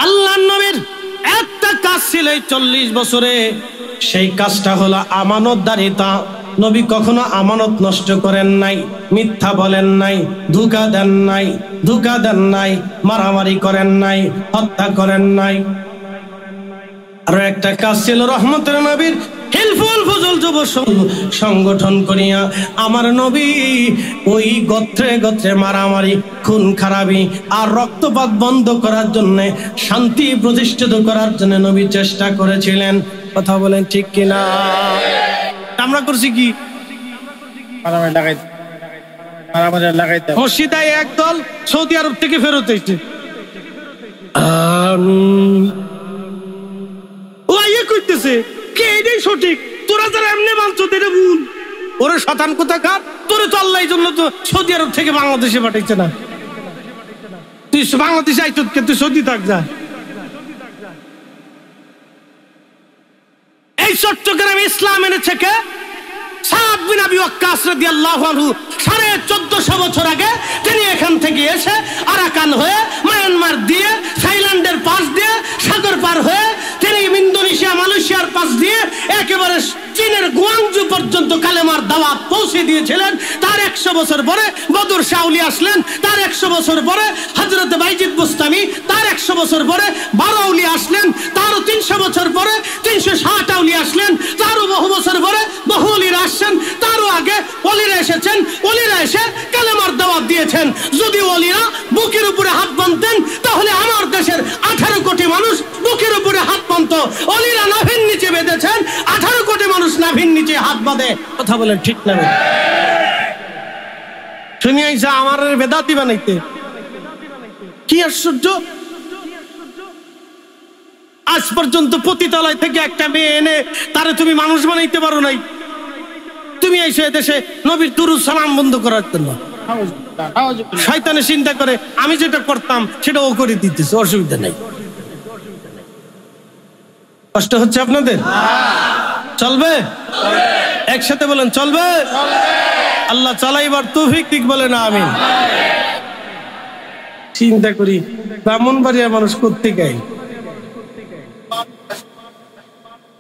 Speaker 1: আল্লাহর নবীর একটা কাজ ছিল এই 40 বছরে, সেই কাজটা হলো আমানতদারিতা। নবী কখনো আমানত নষ্ট করেন নাই, মিথ্যা বলেন নাই, ধোঁকা দেন নাই, মারামারি করেন নাই, হত্যা করেন নাই। আরো একটা কাজ ছিল রহমতের নবীর, হিলফুল ফুজুল যুব সংগঠন করিয়া আমার নবী ওই গোত্রে গোত্রে মারামারি, খুন খারাপি আর রক্তপাত বন্ধ করার জন্য, শান্তি প্রতিষ্ঠিত করার জন্য নবী চেষ্টা করেছিলেন। কথা বলেন ঠিক কিনা? আমরা করছি কি? মসজিদে একদল সৌদি আরব থেকে ফেরত এসেছে, ও আইয়া কইতেছে কে এটাই সঠিক, তোরা যারা এমনি মানছ এটা ভুল। ওরে শতান কোথাকার, তোরে তো আল্লাহ এই জন্য তো সৌদি আরব থেকে বাংলাদেশে পাঠাইছে না। তুই বাংলাদেশে আইত, তুই সৌদি থাক যা। এই চট্টগ্রামে ইসলাম এনেছে কে? সাদ বিন আবি ওয়াক্কাস রাদিয়াল্লাহু আনহু 1450 বছর আগে তিনি এখান থেকে এসে আরাকান হয়ে, মায়ানমার দিয়ে, থাইল্যান্ডের পাশ দিয়ে, সাগর পার হয়ে তিনি ইন্দোনেশিয়া, মালয়েশিয়ার পাশ দিয়ে একেবারে চীনের গুয়াংজু পর্যন্ত কালেমার দাওয়াত পৌঁছে দিয়েছিলেন। তার 100 বছর পরে বদর শাহ ওলি আসলেন, তার 100 বছর পরে হযরত বাইজিদ বুস্তামি, তার 100 বছর পরে 12 ওলি আসলেন, তারও 300 বছর পরে 360 ওলি আসলেন, তারও বহু বছর পরে বহু ওলিরা আসছেন, তারও আগে ওলিরা এসেছেন। ওলিরা এসে কালেমার দাওয়াত দিয়েছেন। যদি ওলিরা বুকের উপরে হাত বাঁধতেন তাহলে আমার দেশের 18 কোটি মানুষ বুকের উপরে হাত বাঁধত। ওলিরা নাভির নিচে বেঁধেছেন, 18 কোটি মানুষ নাভির নিচে হাত বাঁধে। কথা বলেন ঠিক না? শুনি আইসা আমার বেদাতি বানাইতে, কি আশ্চর্য! আজ পর্যন্ত পতিতালয় থেকে একটা মেয়ে এনে তারে তুমি মানুষ বানাইতে পারো নাই। তুই তুমি এসে দেশে নবীর দুরূদ সালাম বন্ধ করার জন্য। শয়তানে চিন্তা করে আমি যেটা করতাম সেটা ও করে দিতেছে, অসুবিধা নেই। কষ্ট হচ্ছে আপনাদের? চলবে? একসাথে বলেন চলবে। আল্লাহ চালাইবার তৌফিক দিক, বলেন আমিন। চিন্তা করি ব্রাহ্মণবাড়িয়া মানুষ কোত্থেকে আইল?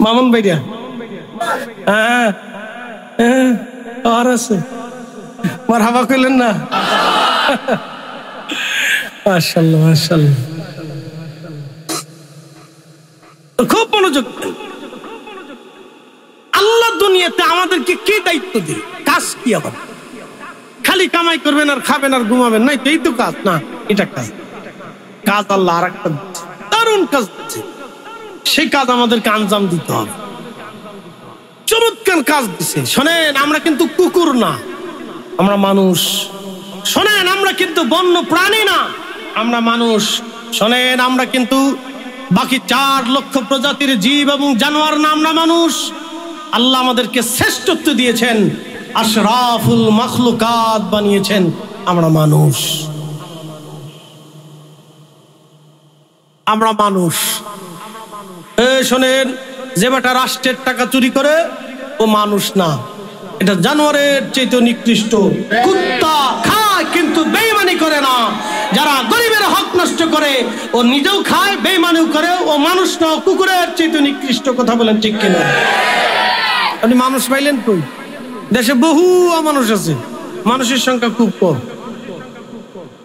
Speaker 1: ব্রাহ্মণবাড়িয়া, হ্যাঁ হ্যাঁ আর আছে, মারহাবা কইলেন না? মাশাআল্লাহ মাশাআল্লাহ, খুব মনোযোগ। আল্লাহ দুনিয়াতে আমাদেরকে কি দায়িত্ব দিল? কাজ কি? আবার খালি কামাই করবেন আর খাবেন আর ঘুমাবেন নাই তো এই তো কাজ না, এটা কাজ। কাজ আল্লাহ আর একটা দারুণ কাজ দিচ্ছে, সেই কাজ আমাদেরকে আঞ্জাম দিতে হবে। চমৎকার কাজ দিচ্ছে। শোনেন, আমরা কিন্তু কুকুর না, আমরা মানুষ। শোনেন, আমরা কিন্তু বন্য প্রাণী না, আমরা মানুষ। শোনেন, আমরা কিন্তু বাকি 4 লক্ষ প্রজাতির জীব এবং জানোয়ার না, আমরা মানুষ। আল্লাহ আমাদেরকে শ্রেষ্ঠত্ব দিয়েছেন, আশরাফুল মাখলুকাত বানিয়েছেন, আমরা মানুষ। আমরা মানুষ। শোনেন, যে বেটা রাষ্ট্রের টাকা চুরি করে ও মানুষ না, এটা জানোয়ারের চাইতে নিকৃষ্ট। কুত্তা খায় কিন্তু বেঈমানি করে না। যারা গরিবের হক নষ্ট করে ও নিজেও খায়, বেঈমানিও করে, ও মানুষ না, কুকুরের চাইতে নিকৃষ্ট। কথা বলেন ঠিক কিনা? আপনি মানুষ পাইলেন কই? দেশে বহু মানুষ আছে, মানুষের সংখ্যা খুব কম,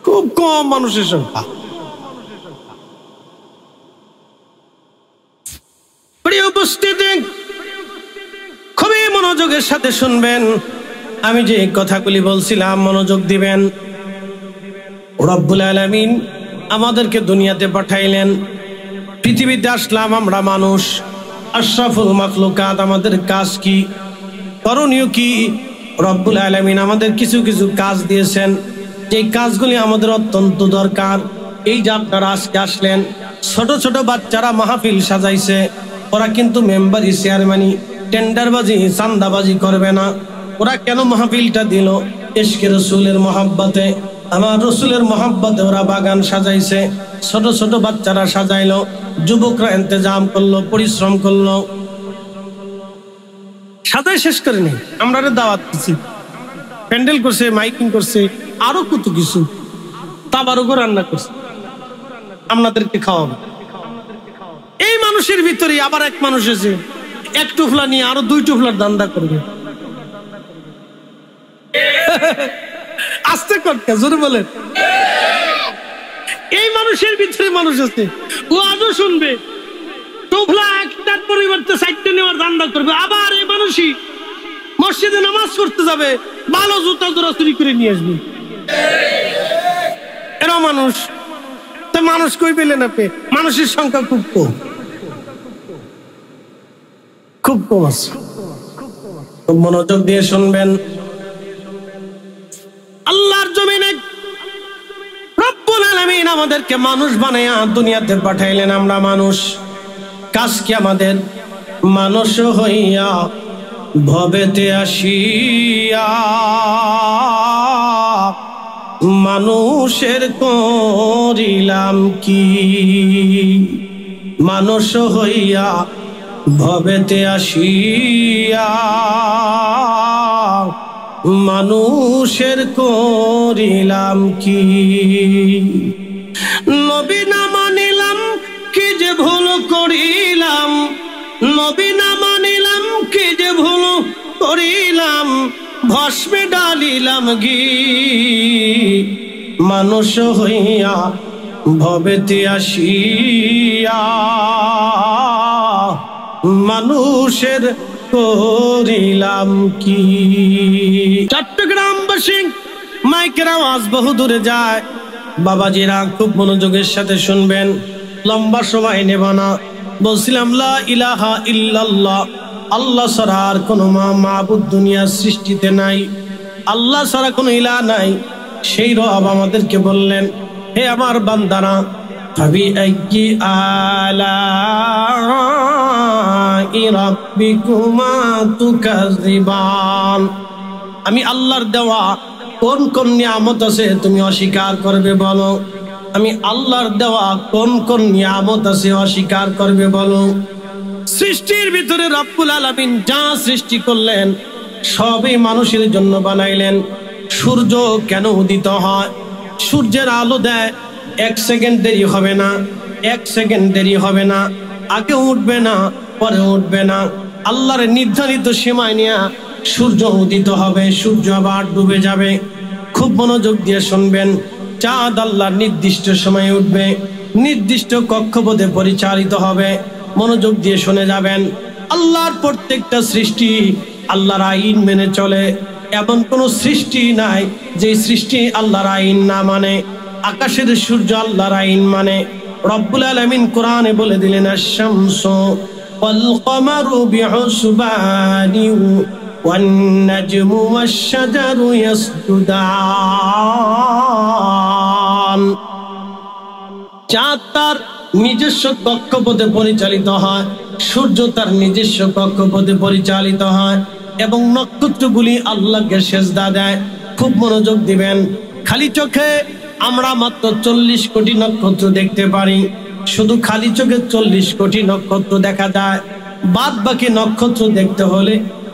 Speaker 1: খুব কম মানুষের সংখ্যা। প্রিয় উপস্থিতি, খুবই মনোযোগের সাথে শুনবেন। আমি যে কথাগুলি বলছিলাম মনোযোগ দিবেন। রব্বুল আলামিন আমাদেরকে দুনিয়াতে পাঠাইলেন, পৃথিবীতে আসলাম, আমরা মানুষ, আশরাফুল মাখলুকাত। আমাদের কাজ কি, করণীয় কি? রব্বুল আলামিন আমাদের কিছু কিছু কাজ দিয়েছেন, যে কাজগুলি আমাদের অত্যন্ত দরকার। এই যে আপনারা আজকে আসলেন, ছোট ছোট বাচ্চারা মাহফিল সাজাইছে, ওরা কিন্তু মেম্বারি, চেয়ারম্যানি, টেন্ডারবাজি, চান্দাবাজি করবে না। ওরা কেন মাহফিলটা দিল? ইশকে রাসূলের মহব্বতে, আমার রাসূলের মহব্বতে ওরা বাগান সাজাইছে, ছোট ছোট বাচ্চারা সাজাইলো, যুবকরা ইন্তজাম করলো, পরিশ্রম করলো, সাজাই শেষ করেনি। আমরা দাওয়াত দিচ্ছি, প্যান্ডেল করছে, মাইকিং করছে, আরো কত কিছু, তাবারুকও রান্না করছে, আপনাদেরকে খাওয়াবো। এই মানুষের ভিতরে আবার এক মানুষ আছে, 1 টুফলা নিয়ে আরো 2 টুফলার ধান্দা করবে। আস্তে করতে জোরে বলেন। এই মানুষের ভিতরে মানুষ আছে, ও আজও শুনবে, টুফলা 1টার পরিবর্তে 4টে নেওয়ার ধান্দা করবে। আবার এই মানুষই মসজিদে নামাজ পড়তে যাবে, ভালো জুতা জোড়া চুরি করে নিয়ে আসবে। এরা মানুষ। তো মানুষ কই পেলেন আপনি? মানুষের সংখ্যা খুব কম, খুব কম আছে। খুব মনোযোগ দিয়ে শুনবেন। আল্লাহর জমিনে রব্বুল আলামিন আমাদেরকে মানুষ বানায়া দুনিয়াতে পাঠাইলেন, আমরা মানুষ। কাজ কি আমাদের? মানুষ হইয়া ভবেতে আসিয়া মানুষের করিলাম কি? মানুষ হইয়া ভবেতে আসিয়া মানুষের করিলাম কি? নবী না মানিলাম কি যে ভুল করিলাম, নবী না মানিলাম কি যে ভুল করিলাম, ভস্মে ডালিলাম ঘি। মানুষ হইয়া ভবেতে আসিয়া মানুষের করিলাম কি? চট্টগ্রামবাসী, মাইকের আওয়াজ বহু দূরে যায়, বাবাজিরা খুব মনোযোগের সাথে শুনবেন, লম্বা সময় নেব না। বলছিলাম লা ইলাহা ইল্লাল্লাহ, আল্লাহ ছাড়া আর কোনো মাবুদ দুনিয়ার সৃষ্টিতে নাই, আল্লাহ ছাড়া কোনো ইলাহ নাই। সেই রব আমাদেরকে বললেন, হে আমার বান্দারা, ফাবি আইয়ি রাব্বিকুমা তুকাযিবান। আমি আল্লাহর দেওয়া কোন কোন নিয়ামত আছে তুমি অস্বীকার করবে বলো? আমি আল্লাহর দেওয়া কোন কোন নিয়ামত আছে অস্বীকার করবে বলো? সৃষ্টির ভিতরে রব্বুল আলামিন যা সৃষ্টি করলেন সবই মানুষের জন্য বানাইলেন। সূর্য কেন উদিত হয়? সূর্যের আলো দেয়, 1 সেকেন্ড দেরি হবে না, 1 সেকেন্ড দেরি হবে না, আগে উঠবে না পরে উঠবে না, আল্লাহর নির্ধারিত সীমায় নিয়ে সূর্য উদিত হবে, সূর্য আবার ডুবে যাবে। খুব মনোযোগ দিয়ে শুনবেন, চাঁদ আল্লাহর নির্দিষ্ট সময়ে উঠবে, নির্দিষ্ট কক্ষপথে পরিচালিত হবে। মনোযোগ দিয়ে শুনে যাবেন, আল্লাহর প্রত্যেকটা সৃষ্টি আল্লাহর আইন মেনে চলে। এমন কোন সৃষ্টি নাই যে সৃষ্টি আল্লাহর আইন না মানে। আকাশের সূর্য আল্লাহর আইন মানে। রব্বুল আলামিন কোরআনে বলে দিলেন, আশ-শামসু ওয়াল কমারু বিহুসবানি ওয়ান নাজমু ওয়াশ-শাজারু ইয়াসজুদান। চাঁদ তার নিজস্ব কক্ষপথে পরিচালিত হয়, সূর্য তার নিজস্ব কক্ষপথে পরিচালিত হয় এবং নক্ষত্রগুলি আল্লাহকে সেজদা দেয়। খুব মনোযোগ দিবেন, খালি চোখে আমরা মাত্র 40 কোটি নক্ষত্র দেখতে পারি। শুধু খালি চোখে 40 কোটি নক্ষত্র দেখা যায়। বাদ বাকি নক্ষত্র দেখতে হলে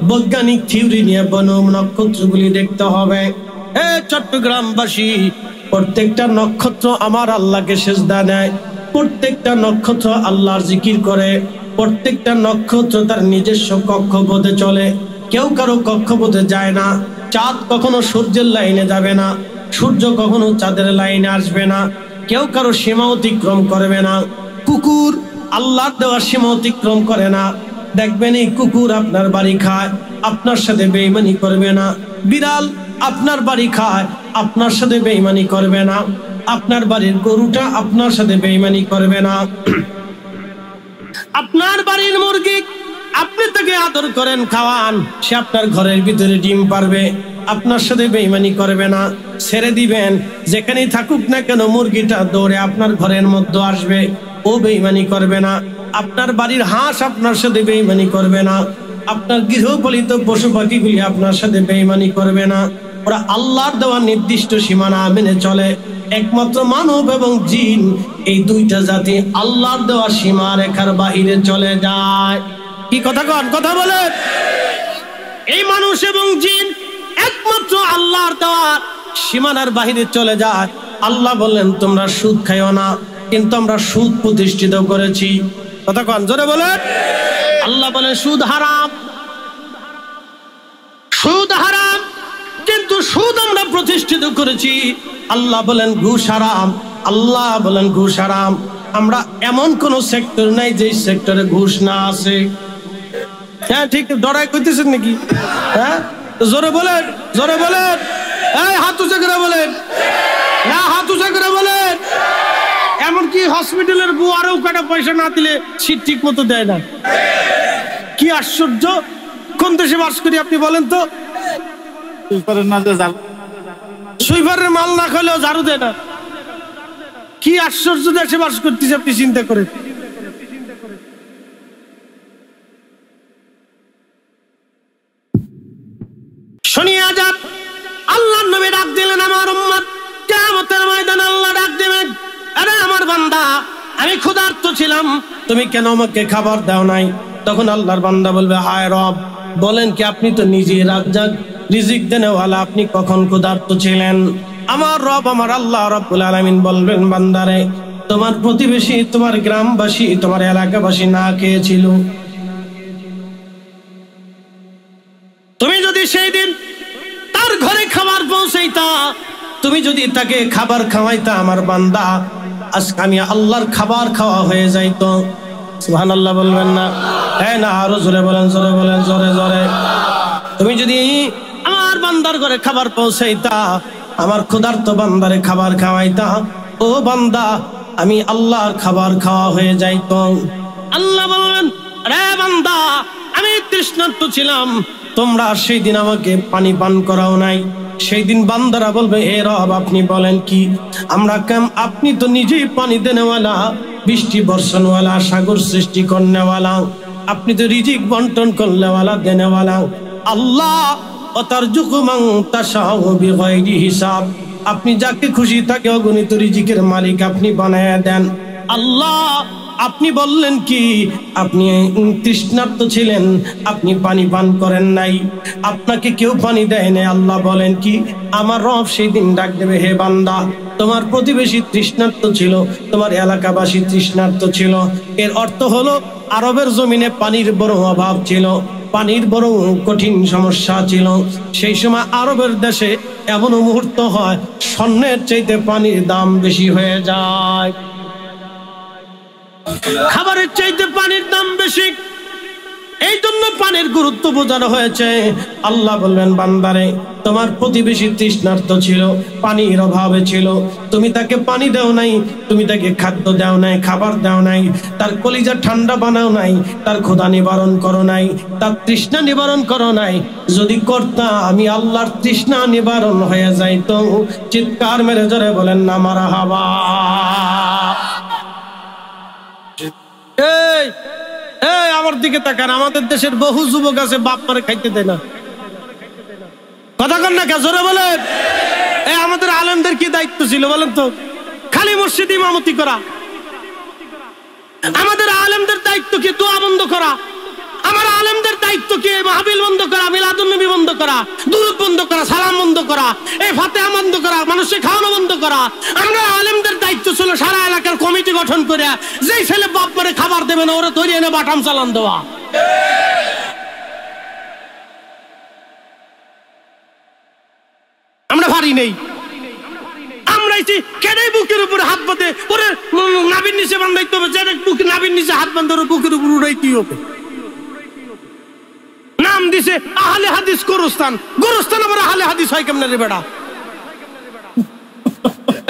Speaker 1: বৈজ্ঞানিক থিওরি নিয়ে বনম নক্ষত্রগুলি দেখতে হবে। চট্টগ্রামবাসী, প্রত্যেকটা নক্ষত্র আমার আল্লাহকে সেজদা দেয়, প্রত্যেকটা নক্ষত্র আল্লাহর জিকির করে, প্রত্যেকটা নক্ষত্র তার নিজস্ব কক্ষপথে চলে, কেউ কারো কক্ষপথে যায় না। চাঁদ কখনো সূর্যের লাইনে যাবে না, সূর্য কখনো চাঁদের লাইনে আসবে না, কেউ কারো সীমা অতিক্রম করবে না। কুকুর আল্লাহর দেওয়া সীমা অতিক্রম করে না। দেখবেন এই কুকুর আপনার বাড়ি খায়, আপনার সাথে বেঈমানি করবে না। বিড়াল আপনার বাড়ি খায়, আপনার সাথে বেঈমানি করবে না। আপনার বাড়ির গরুটা আপনার সাথে বেঈমানি করবে না। আপনার বাড়ির মুরগি আপনি তাকে আদর করেন, খাওয়ান, সে আপনার ঘরের ভিতরে ডিম পারবে, আপনার সাথে বেঈমানি করবে না। ছেড়ে দিবেন, যেখানেই থাকুক না কেন মুরগিটা দৌড়ে আপনার ঘরের মধ্যে আসবে, ও বেঈমানি করবে না। আপনার বাড়ির হাঁস আপনার সাথে বেঈমানি করবে না। আপনার গৃহপালিত পশু পাখিগুলি আপনার সাথে বেঈমানি করবে না। ওরা আল্লাহর দেওয়া নির্দিষ্ট সীমানা মেনে চলে। একমাত্র মানব এবং জিন, এই দুইটা জাতি আল্লাহর দেওয়া সীমা রেখার বাহিরে চলে যায়। কি কথা কন? কথা বলেন। এই মানুষ এবং জিন একমাত্র আল্লাহর দেওয়া সীমানার বাহিরে চলে যায়। আল্লাহ বললেন, তোমরা সুদ খাইও না, কিন্তু আমরা সুদ প্রতিষ্ঠিত করেছি। কথা কন, জোরে বলেন। আল্লাহ বলেন সুদ হারাম, সুদ হারাম, কিন্তু সুদ আমরা প্রতিষ্ঠিত করেছি। আল্লাহ বলেন ঘুষ হারাম, আল্লাহ বলেন ঘুষ হারাম। আমরা এমন কোন সেক্টর নাই যে সেক্টরে ঘুষ না আছে। হ্যাঁ, ঠিক ডরাই কইতেছেন নাকি? হ্যাঁ, জোরে বলেন, জোরে বলেন। এই হাত উঁচা করে বলেন, না হাত উঁচা করে বলেন। এমনকি হসপিটালের বউ আরো কটা পয়সা না দিলে সিট ঠিক মতো দেয় না। কি আশ্চর্য! কোন দেশে বাস করি আপনি বলেন তো? সুইপারের মাল না খেলেও ঝাড়ু দেয় না। কি আশ্চর্য দেশে বাস করতেছে আপনি চিন্তা করেন। শুনিয়া যান, আল্লাহর নবী ডাক দিলেন, আমার উম্মত কিয়ামতের ময়দানে আল্লাহ ডাক দিবেন, আরে আমার বান্দা, আমি ক্ষুধার্ত ছিলাম, তুমি কেন আমাকে খাবার দাও নাই? তখন আল্লাহর বান্দা বলবে, হায় রব, বলেন কি, আপনি তো নিজে রাজ্জাক, রিজিক দেনেওয়ালা, আপনি কখন ক্ষুধার্ত ছিলেন? আমার রব, আমার আল্লাহ রাব্বুল আলামিন বলবেন, বান্দারে, তোমার প্রতিবেশী, তোমার গ্রামবাসী, তোমার এলাকাবাসী না খেয়েছিল। তুমি যদি সেই দিন তার ঘরে খাবার পৌঁছাইতা, তুমি যদি তাকে খাবার খাওয়াইতা, আমার বান্দা, আজকে আমি আল্লাহর খাবার খাওয়া হয়ে যাইতো। সুবহানাল্লাহ বলবেন না? হ্যাঁ না, আরো জোরে বলেন, জোরে বলেন, জোরে জোরে। তুমি যদি আমার বান্দার ঘরে খাবার পৌঁছাইতা, আমার ক্ষুধার্ত বান্দারে খাবার খাওয়াইতা, ও বান্দা, আমি আল্লাহর খাবার খাওয়া হয়ে যাইতো। আল্লাহ বলবেন, রে বান্দা, আমি তৃষ্ণার্ত ছিলাম, তোমরা সেই দিন আমাকে পানি পান করাও নাই। সেই দিন বান্দারা বলবে, হে রব, আপনি বলেন কি? আমরা কেন? আপনি তো নিজেই পানি দেনেওয়ালা, বৃষ্টি বর্ষণওয়ালা, সাগর সৃষ্টি করনেওয়ালা, আপনি তো রিজিক বন্টন করলেওয়ালা দেনেওয়ালা আল্লাহ। অতারজুকু মান তাশাউ বিগাইরি হিসাব, আপনি যাকে খুশি তাকে অগণিত রিজিকের মালিক আপনি বানায়া দেন আল্লাহ। আপনি বললেন কি আপনি তৃষ্ণার্ত ছিলেন, আপনি পানি পান করেন নাই, আপনাকে কেউ পানি দেয় নাই। আল্লাহ বলেন কি আমার রব সেই দিন ডাক দেবে, হে বান্দা তোমার প্রতিবেশী তৃষ্ণার্ত ছিল, তোমার এলাকাবাসী তৃষ্ণার্ত ছিল। এর অর্থ হলো আরবের জমিনে পানির বড় অভাব ছিল, পানির বড় কঠিন সমস্যা ছিল। সেই সময় আরবের দেশে এমন মুহূর্ত হয় স্বর্ণের চাইতে পানির দাম বেশি হয়ে যায়, খাবারের চাইতে পানির দাম বেশি। এই জন্য পানির গুরুত্ব বোঝানো হয়েছে। আল্লাহ বলবেন বান্দারে তোমার প্রতিবেশী তৃষ্ণার্ত ছিল, পানির অভাবে ছিল, তুমি তাকে পানি দাও নাই, তুমি তাকে খাদ্য দাও নাই, খাবার দাও নাই, তার কলিজা ঠান্ডা বানাও নাই, তার ক্ষুধা নিবারণ করো নাই, তার তৃষ্ণা নিবারণ করো নাই। যদি করতা আমি আল্লাহর তৃষ্ণা নিবারণ হয়ে যাইতো। চিৎকার মেরে জোরে বলেন না মারহাবা। এই এই আমার দিকে তাকান, আমাদের দেশের বহু যুবক আছে বাপ মারে খাইতে দেয় না, কথা কন না কে জোরে বলেন। এই আমাদের আলেমদের কি দায়িত্ব ছিল বলেন তো? খালি মসজিদ ইমামতি করা? আমাদের আলেমদের দায়িত্ব কি দোয়া বন্ধ করা? আমার আলেমদের দায়িত্ব কি মাহফিল বন্ধ করা, মিলাদুন নবী বন্ধ করা, দুরূদ বন্ধ করা, সালাম বন্ধ করা, এই ফাতিহা বন্ধ করা, মানুষকে খাওয়ানো বন্ধ করা? আমরা আলেমদের দায়িত্ব ছিল সারা এলাকার কমিটি গঠন করে যেই ছেলে বাপ করে খাবার দেবে না ওরা ধরে এনে বাটাম চালান দেওয়া। আমরা ভারী নেই, আমরা কেডাই বুকের উপরে হাত বাঁধে ওরে নাভির নিচে বান্ধাইতে হবে, যেটা বুকে নাভির নিচে হাত বাঁধে ওরে বুকের উপর উড়াইতে হবে। নাম দিছে আহলে হাদিস গোরস্থান, গোরস্থান আবার আহলে হাদিস হয় কেমনে রে বেড়া?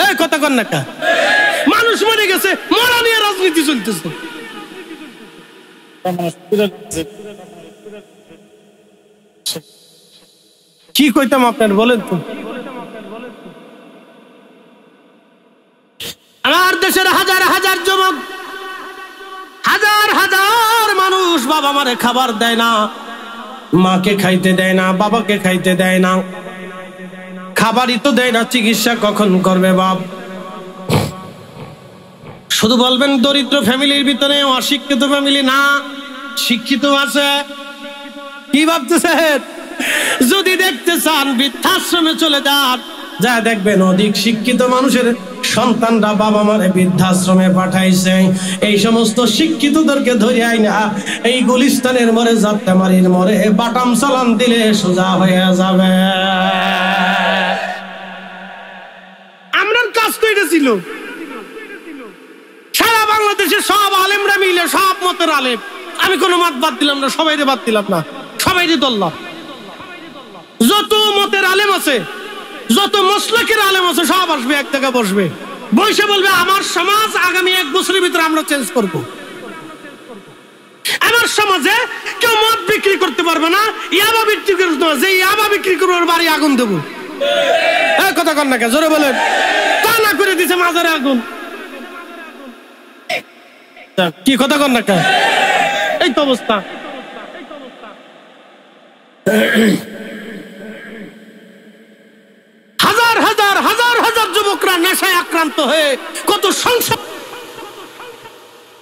Speaker 1: এই কথা কন না কা? মানুষ মরে গেছে, মরা নিয়ে রাজনীতি চলতেছে। কি কইতাম আপনার বলেন তো? আমার দেশের হাজার হাজার যুবক, হাজার হাজার মানুষ বাবা মারে খাবার দেয় না, মাকে খাইতে দেয় না, বাবাকে খাইতে দেয় না, খাবারই তো দেয় না, চিকিৎসা কখন করবে বাপ? শুধু বলবেন দরিদ্র ফ্যামিলির ভিতরে, অশিক্ষিত ফ্যামিলি না, শিক্ষিত আছে। কি ভাবতেছেন? যদি দেখতে চান বৃদ্ধাশ্রমে চলে যান, যা দেখবেন অধিক শিক্ষিত মানুষের সন্তানরা বাবা মারে বৃদ্ধাশ্রমে পাঠাইছে। এই সমস্ত শিক্ষিতদেরকে ধরে আইনা এই গুলিস্তানের মরে, যাত্রামারির মরে বাটাম চালান দিলে সোজা হয়ে যাবে। আমরার কাজ তো এটা ছিল। সারা বাংলাদেশের সব আলেমরা মিলে, সব মতের আলেম, আমি কোনো মত বাদ দিলাম না, সবাইরে বাদ দিলাম না, সবাইরে ধরলাম। যত মতের আলেম আছে, যত মসলকের আলেম আছে, সব আসবে, এক জায়গায় বসবে, বসে বলবে আমার সমাজ আগামী 1 বছরের ভিতরে আমরা চেঞ্জ করব। আমার সমাজে কেউ মদ বিক্রি করতে পারবে না, ইয়াবা বিক্রি করতে পারবে, যে ইয়াবা বিক্রি করবে ওর বাড়ি আগুন দেবো। এই কথা কন না কে জোরে বলেন? কানা করে দিছে মাজারে আগুন। কি কথা কন না কে? এই তো অবস্থা। হাজার হাজার হাজার হাজার যুবকরা নেশায় আক্রান্ত হয়ে কত সংসার।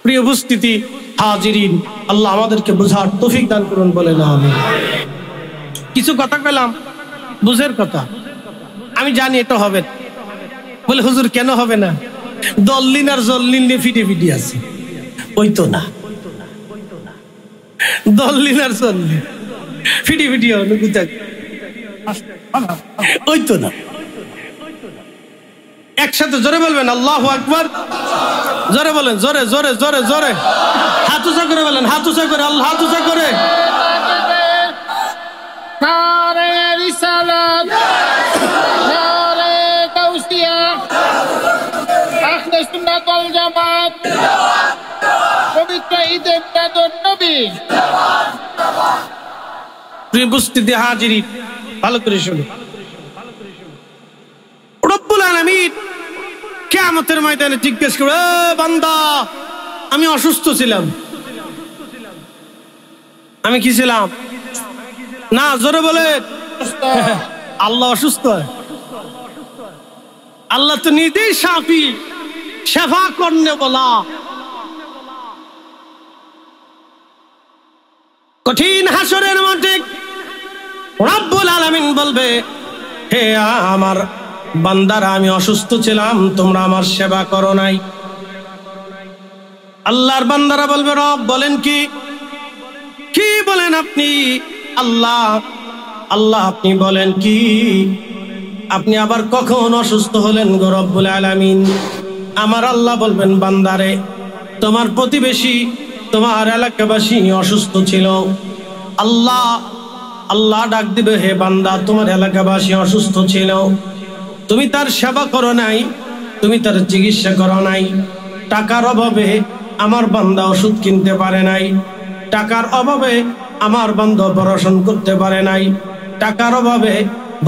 Speaker 1: প্রিয় উপস্থিতি, হাজিরিন, আল্লাহ আমাদেরকে বুঝার তৌফিক দান করুন বলে না। আমি কিছু কথা পেলাম বুঝের কথা, আমি জানি এটা হবে বলে, হুজুর কেন হবে না? দল্লিন আর জল্লিন নিয়ে ফিটে ফিটে আছে, ওই তো না। দল্লিন আর জল্লিন ফিটি ফিটি ওই তো না। একসাথে জোরে বলবেন আল্লাহু আকবার, জোরে বলেন, জোরে জোরে জোরে জোরে, হাত উঁচা করে বলেন, হাত উঁচা করে, আল্লাহ হাত উঁচা করে। নারে রিসালাত, নারে গাউসিয়া, আহলে সুন্নাত ওয়াল জামাত, পবিত্র ঈদে মিলাদুন নবী। প্রিয় উপস্থিতি, হাজিরিন, ভালো করে শুনুন। রব্বুল আলামিন কিয়ামতের ময়দানে জিজ্ঞেস করবে, বান্দা আমি অসুস্থ ছিলাম, আমি কি ছিলাম না? জোরে বলে। আল্লাহ অসুস্থ? আল্লাহ তো নিজেই শাফি, শেফা করনে বলা। কঠিন হাসরের মাঠে রব্বুল আলামিন বলবে, হে আমার বান্দারা, আমি অসুস্থ ছিলাম, তোমরা আমার সেবা করো নাই। আল্লাহর বান্দারা বলবে, রব বলেন কি? কি বলেন আপনি? আল্লাহ আল্লাহ আপনি বলেন কি? আপনি আবার কখন অসুস্থ হলেন গো রব্বুল আলামিন? আমার আল্লাহ বলবেন, বান্দারে, তোমার প্রতিবেশী, তোমার এলাকাবাসী অসুস্থ ছিল। আল্লাহ ডাক দিবে, হে বান্দা, তোমার এলাকাবাসী অসুস্থ ছিল, তুমি তার সেবা করো নাই, তুমি তার চিকিৎসা করো নাই। টাকার অভাবে আমার বান্দা ওষুধ কিনতে পারে নাই, টাকার অভাবে আমার বান্দা অপারেশন করতে পারে নাই, টাকার অভাবে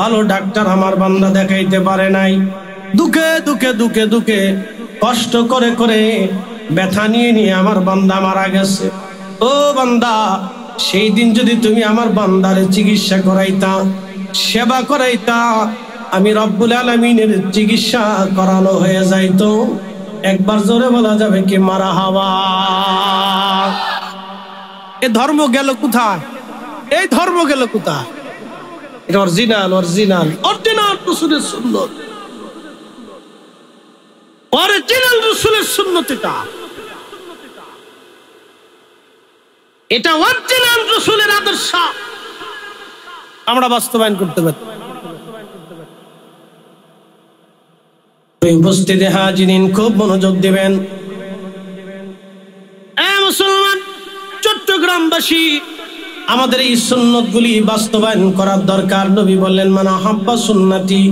Speaker 1: ভালো ডাক্তার আমার বান্দা দেখাইতে পারে নাই। দুঃখে দুঃখে দুঃখে দুঃখে কষ্ট করে করে ব্যথা নিয়ে নিয়ে আমার বান্দা মারা গেছে। ও বান্দা, সেই দিন যদি তুমি আমার বান্দারে চিকিৎসা করাইতা, সেবা করাইতা, আমি রব্বুল আলামিনের চিকিৎসা করানো হয়ে যাইতো। একবার জোরে বলা যাবে কি মারহাবা? এ ধর্ম গেল কোথায়? এই ধর্ম গেল কোথায়? এটা অরিজিনাল অরিজিনাল অরিজিনাল রাসূলের সুন্নাত, অরিজিনাল রাসূলের সুন্নাত। এটা অরিজিনাল রাসূলের আদর্শ আমরা বাস্তবায়ন করতে পারি। উপস্থিতি হাজিরিন, খুব মনোযোগ দিবেন। মুসলমান চট্টগ্রামবাসী, আমাদের এই সুন্নতগুলি বাস্তবায়ন করার দরকার। নবী বললেন, মান আহাব্বা সুন্নতি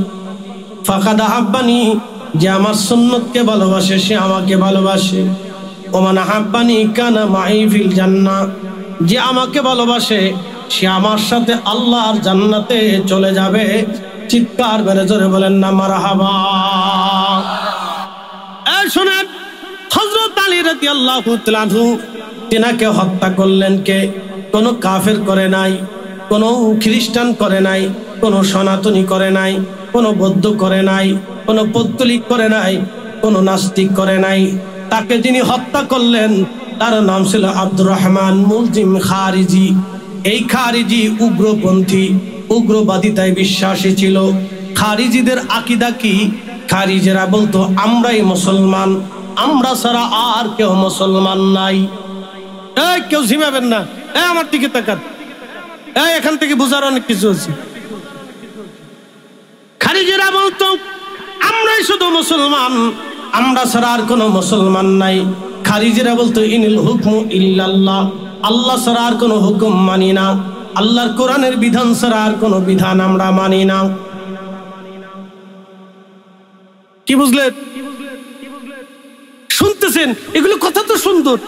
Speaker 1: ফাকাদ আহাব্বানি, যে আমার সুন্নতকে ভালোবাসে সে আমাকে ভালোবাসে। ও মান আহাব্বানি কানা মাই ফিল জান্নাহ, যে আমাকে ভালোবাসে সে আমার সাথে আল্লাহর জান্নাতে চলে যাবে। চিৎকার করে জোরে বলেন না মারহাবা। এই শুনেন, হযরত আলী রাদিয়াল্লাহু তাআলা আনহু, তিনাকে হত্যা করলেন কে? কোন কাফের করে নাই, কোন খ্রিস্টান করে নাই, কোন সনাতনী করে নাই, কোন বৌদ্ধ করে নাই, কোন পৌত্তলিক করে নাই, কোন নাস্তিক করে নাই। তাকে যিনি হত্যা করলেন তার নাম ছিল আব্দুর রহমান মুলজিম খারিজি। এই খারিজি উগ্রপন্থী, উগ্রবাদিতায় বিশ্বাসী ছিল। খারিজিদের আকীদা কি? খারিজেরা বলতো, আমরাই মুসলমান, আমরা ছাড়া আর কেউ মুসলমান নাই। এই কেউ ঝিমাবেন না, আমার দিকে তাকান, এখান থেকে বোঝার অনেক কিছু আছে। খারিজেরা বলতো, আমরাই শুধু মুসলমান, আমরা ছাড়া আর কোনো মুসলমান নাই। খারিজেরা বলতো, ইনিল হুকমু ইল্লাল্লাহ, আল্লাহ ছাড়া আর কোনো হুকুম মানি না, আল্লাহর কোরআনের বিধান ছাড়া আর কোনো বিধান আমরা মানি না। কি বুঝলেন? শুনতেছেন? এগুলো কথা তো সুন্দর,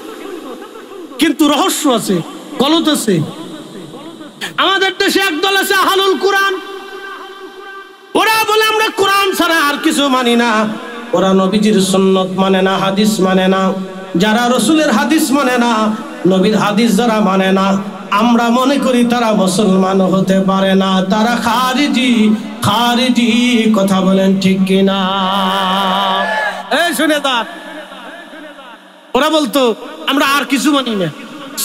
Speaker 1: কিন্তু রহস্য আছে, গলত আছে। আমাদের দেশে একদল আছে আহলুল কোরআন, ওরা বলে আমরা কোরআন ছাড়া আর কিছু মানি না। ওরা নবীজির সুন্নত মানে না, হাদিস মানে না। যারা রসুলের হাদিস মানে না, নবীর হাদিস যারা মানে না, আমরা মনে করি তারা মুসলমান হতে পারে না, তারা খারিজি। খারিজি, কথা বলেন ঠিক কিনা? এই শুনে দাঁড়, ওরা বলতো আমরা আর কিছু মানি না,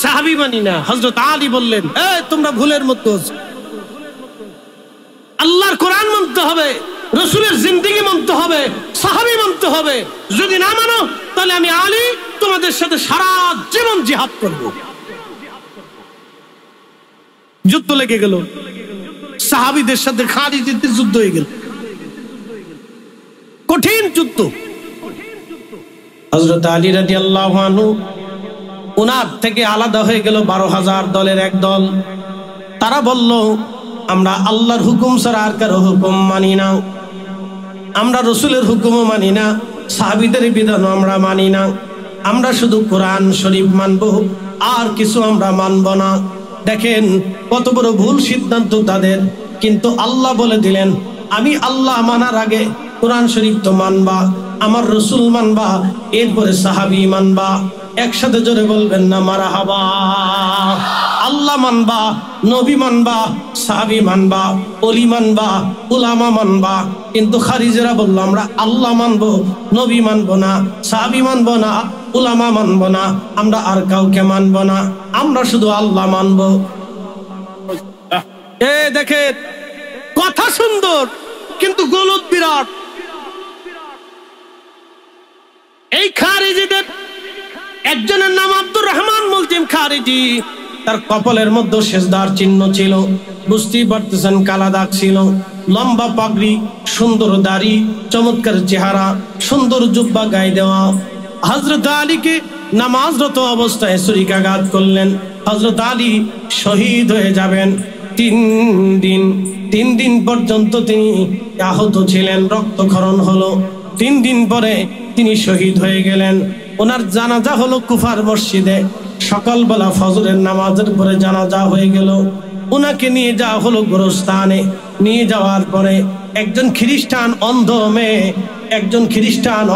Speaker 1: সাহাবী মানি না। হযরত আলী বললেন, তোমরা ভুলের মধ্যে আছো, আল্লাহর কোরআন মানতে হবে, রসুলের জিন্দেগি মানতে হবে, সাহাবী মানতে হবে। যদি না মানো তাহলে আমি আলী তোমাদের সাথে সারা জীবন জিহাদ করব। যুদ্ধ লেগে গেল, সাহাবীদের সাথে খারিজিদের যুদ্ধ হয়ে গেল, কঠিন যুদ্ধ। হযরত আলী রাদিয়াল্লাহু আনহু, উনার থেকে আলাদা হয়ে গেল 12,000 দলের এক দল। তারা বলল, আমরা আল্লাহর হুকুম ছাড়া আর কারো হুকুম মানি না, আমরা রসুলের হুকুমও মানি না, সাহাবীদের বিধানও আমরা মানি না, আমরা শুধু কোরআন শরীফ মানব, আর কিছু আমরা মানব না। দেখেন কত বড় ভুল সিদ্ধান্ত তাদের। কিন্তু আল্লাহ বলে দিলেন, আমি আল্লাহ মানার আগে কোরআন শরীফ তো মানবা, আমার রসুল মানবা, এরপরে সাহাবী মানবা। একসাথে জোরে বলবেন না মারহাবা। আল্লাহ মানবা, নবী মানবা, সাহাবী মানবা, ওলি মানবা, উলামা মানবা। কিন্তু খারিজেরা বলল আমরা আল্লাহ মানবো, নবী মানবো না, সাহাবী মানবো না, উলামা মানবো না, আমরা আর কাউকে মানবো না, আমরা শুধু আল্লাহ মানবো। দেখে কথা সুন্দর কিন্তু গলত বিরাট। এই খারিজিদের একজনের নাম আব্দুর রহমান মুলজিম খারিজি। তার কপালের মধ্যে সেজদার চিহ্ন ছিল, বুঝতেই পারতেছেন কালা দাগ ছিল, লম্বা পাগড়ি, সুন্দর দাড়ি, চমৎকার চেহারা, সুন্দর জুব্বা গায়ে দেওয়া। হযরত আলীকে নামাজরত অবস্থায় ছুরিকাঘাত করলেন। হযরত আলী শহীদ হয়ে যাবেন। 3 দিন পর্যন্ত তিনি আহত ছিলেন, রক্তক্ষরণ হলো। 3 দিন পরে তিনি শহীদ হয়ে গেলেন। ওনার জানাজা হলো কুফার মসজিদে। সকালবেলা ফজরের নামাজের পরে জানাজা হয়ে গেল। ওনাকে নিয়ে যাওয়া হলো গোরস্থানে। নিয়ে যাওয়ার পরে একজন খ্রিস্টান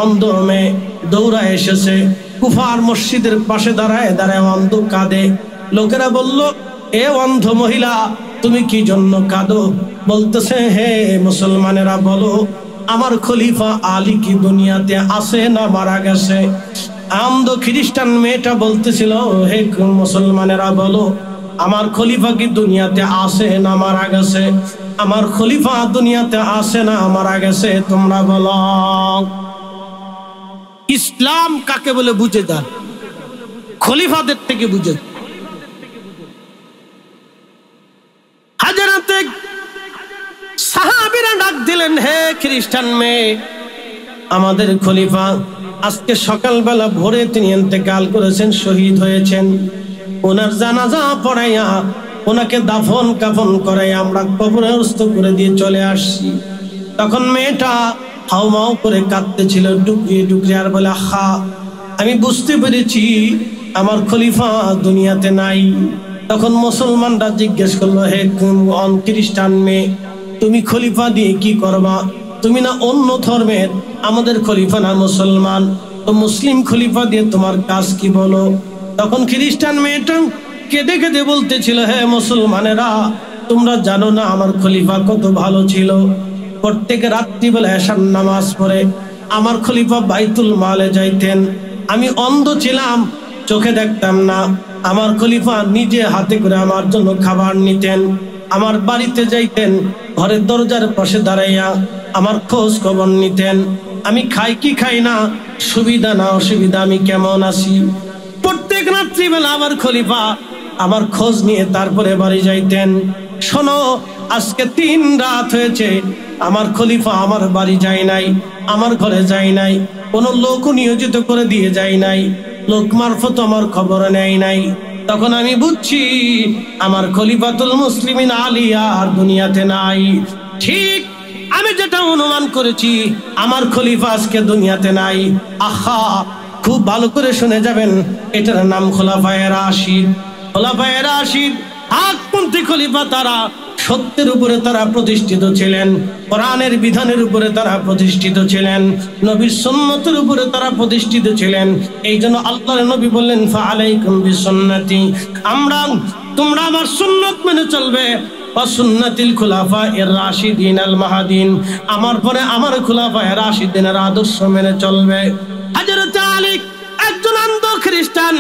Speaker 1: অন্ধ মেয়ে দৌড়া এসেছে। কুফার মসজিদের পাশে দাঁড়ায় অন্ধ কাঁদে। লোকেরা বলল, এ অন্ধ মহিলা, তুমি কি জন্য কাঁদো? বলতেছে, হে মুসলমানেরা বলো, আমার খলিফা আলী কি দুনিয়াতে আছে না মারা গেছে? অন্ধ খ্রিস্টান মেয়েটা বলতেছিল, হে মুসলমানেরা বলো, আমার খলিফা কি দুনিয়াতে আছে না মারা গেছে? আমার খলিফা দুনিয়াতে আছে না মারা গেছে, তোমরা বলো। ইসলাম কাকে বলে বুঝে যান, খলিফাদের থেকে বুঝে। হাজারাতে সাহাবীরা ডাক দিলেন, হে খ্রিস্টান মেয়ে, আমাদের খলিফা আজকে সকালবেলা ভোরে তিনি ইন্তেকাল করেছেন, শহীদ হয়েছেন। ওনার জানাজা পড়াইয়া ওনাকে দাফন কাফন করাইয়া আমরা কবরস্থ করে দিয়ে চলে আসছি। তখন মেয়েটা হাউমাউ করে কাঁদতেছিল, ডুকরিয়ে ডুকরিয়ে, আর বলে, হা, আমি বুঝতে পেরেছি আমার খলিফা দুনিয়াতে নাই। তখন মুসলমানরা জিজ্ঞেস করলো, হে খ্রিস্টান মেয়ে, তুমি খলিফা দিয়ে কি করবা? তুমি না অন্য ধর্মের, আমাদের খলিফা না মুসলমান, তো মুসলিম খলিফা দিয়ে তোমার কাজ কি বলো? তখন খ্রিস্টান মেয়েটা কেঁদে কেঁদে বলতেছিল, হে মুসলমানেরা, তোমরা জানো না আমার খলিফা কত ভালো ছিল। প্রত্যেক রাত্রিবেলা এশার নামাজ পড়ে আমার খলিফা বাইতুল মালে যাইতেন। আমি অন্ধ ছিলাম, চোখে দেখতাম না। আমার খলিফা নিজে হাতে করে আমার জন্য খাবার নিতেন, আমার বাড়িতে যাইতেন, ঘরের দরজার পাশে দাঁড়াইয়া আমার খোঁজ খবর নিতেন। আমি খাই কি খাই না, সুবিধা না অসুবিধা, আমি কেমন আছি, প্রত্যেক রাত্রিবেলা আমার খলিফা আমার খোঁজ নিয়ে তারপরে বাড়ি যাইতেন। শোনো, আজকে 3 রাত হয়েছে আমার খলিফা আমার বাড়ি যায় নাই, আমার ঘরে যায় নাই, কোনো লোক নিয়োজিত করে দিয়ে যায় নাই, লোক মারফত আমার খবর নেয় নাই। তখন আমি বুঝছি আমার খলিফাতুল মুসলিমিন আলী আর দুনিয়াতে নাই। ঠিক আমি যেটা অনুমান করেছি, আমার খলিফা আজকে দুনিয়াতে নাই। আহা, খুব ভালো করে শুনে যাবেন, এটার নাম খোলাফায়ে রাশিদ। খোলাফায়ে রাশিদ হকপন্থী খলিফা, তারা সত্যের উপরে তারা প্রতিষ্ঠিত ছিলেন, কোরআনের বিধানের উপরে তারা প্রতিষ্ঠিত ছিলেন, নবীর সুন্নতের উপরে তারা প্রতিষ্ঠিত ছিলেন। এই জন্য আল্লাহর নবী বললেন, ফাআলাইকুম বিসুন্নতি, তোমরা আমার সুন্নত মেনে চলবে, ওয়া সুন্নাতিল খুলাফায়ে রাশিদিন আল মাহদিন, আমার পরে আমার খুলাফায়ে রাশিদিনের আদর্শ মেনে চলবে। হযরত আলী একজন অন্ধ খ্রিস্টান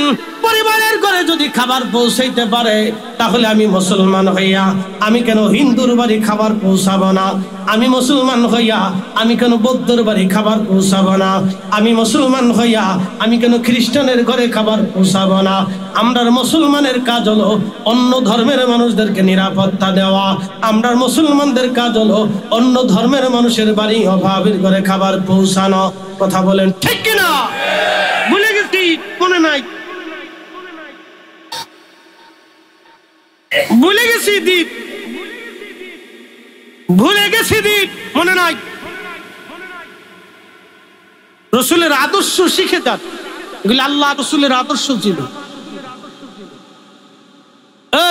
Speaker 1: পরিবারের ঘরে যদি খাবার পৌঁছাইতে পারে, তাহলে আমি মুসলমান হইয়া আমি কেন হিন্দুর বাড়ি খাবার পৌঁছাবো না? আমি মুসলমান হইয়া আমি কেন বৌদ্ধর বাড়ি খাবার পৌঁছাবো না? আমি মুসলমান হইয়া আমি কেন খ্রিস্টানের ঘরে খাবার পৌঁছাবো না? আমরার মুসলমানের কাজ হলো অন্য ধর্মের মানুষদেরকে নিরাপত্তা দেওয়া। আমরার মুসলমানদের কাজ হলো অন্য ধর্মের মানুষের বাড়ি অভাবের ঘরে খাবার পৌঁছানো। কথা বলেন ঠিক কিনা? ভুলে গেছি, মনে নাই, ভুলে গেছি দ্বীপ, ভুলে গেছি দ্বীপ, মনে নাই। রসুলের আদর্শ শিখে যান, এগুলি আল্লাহ রসুলের আদর্শ ছিল।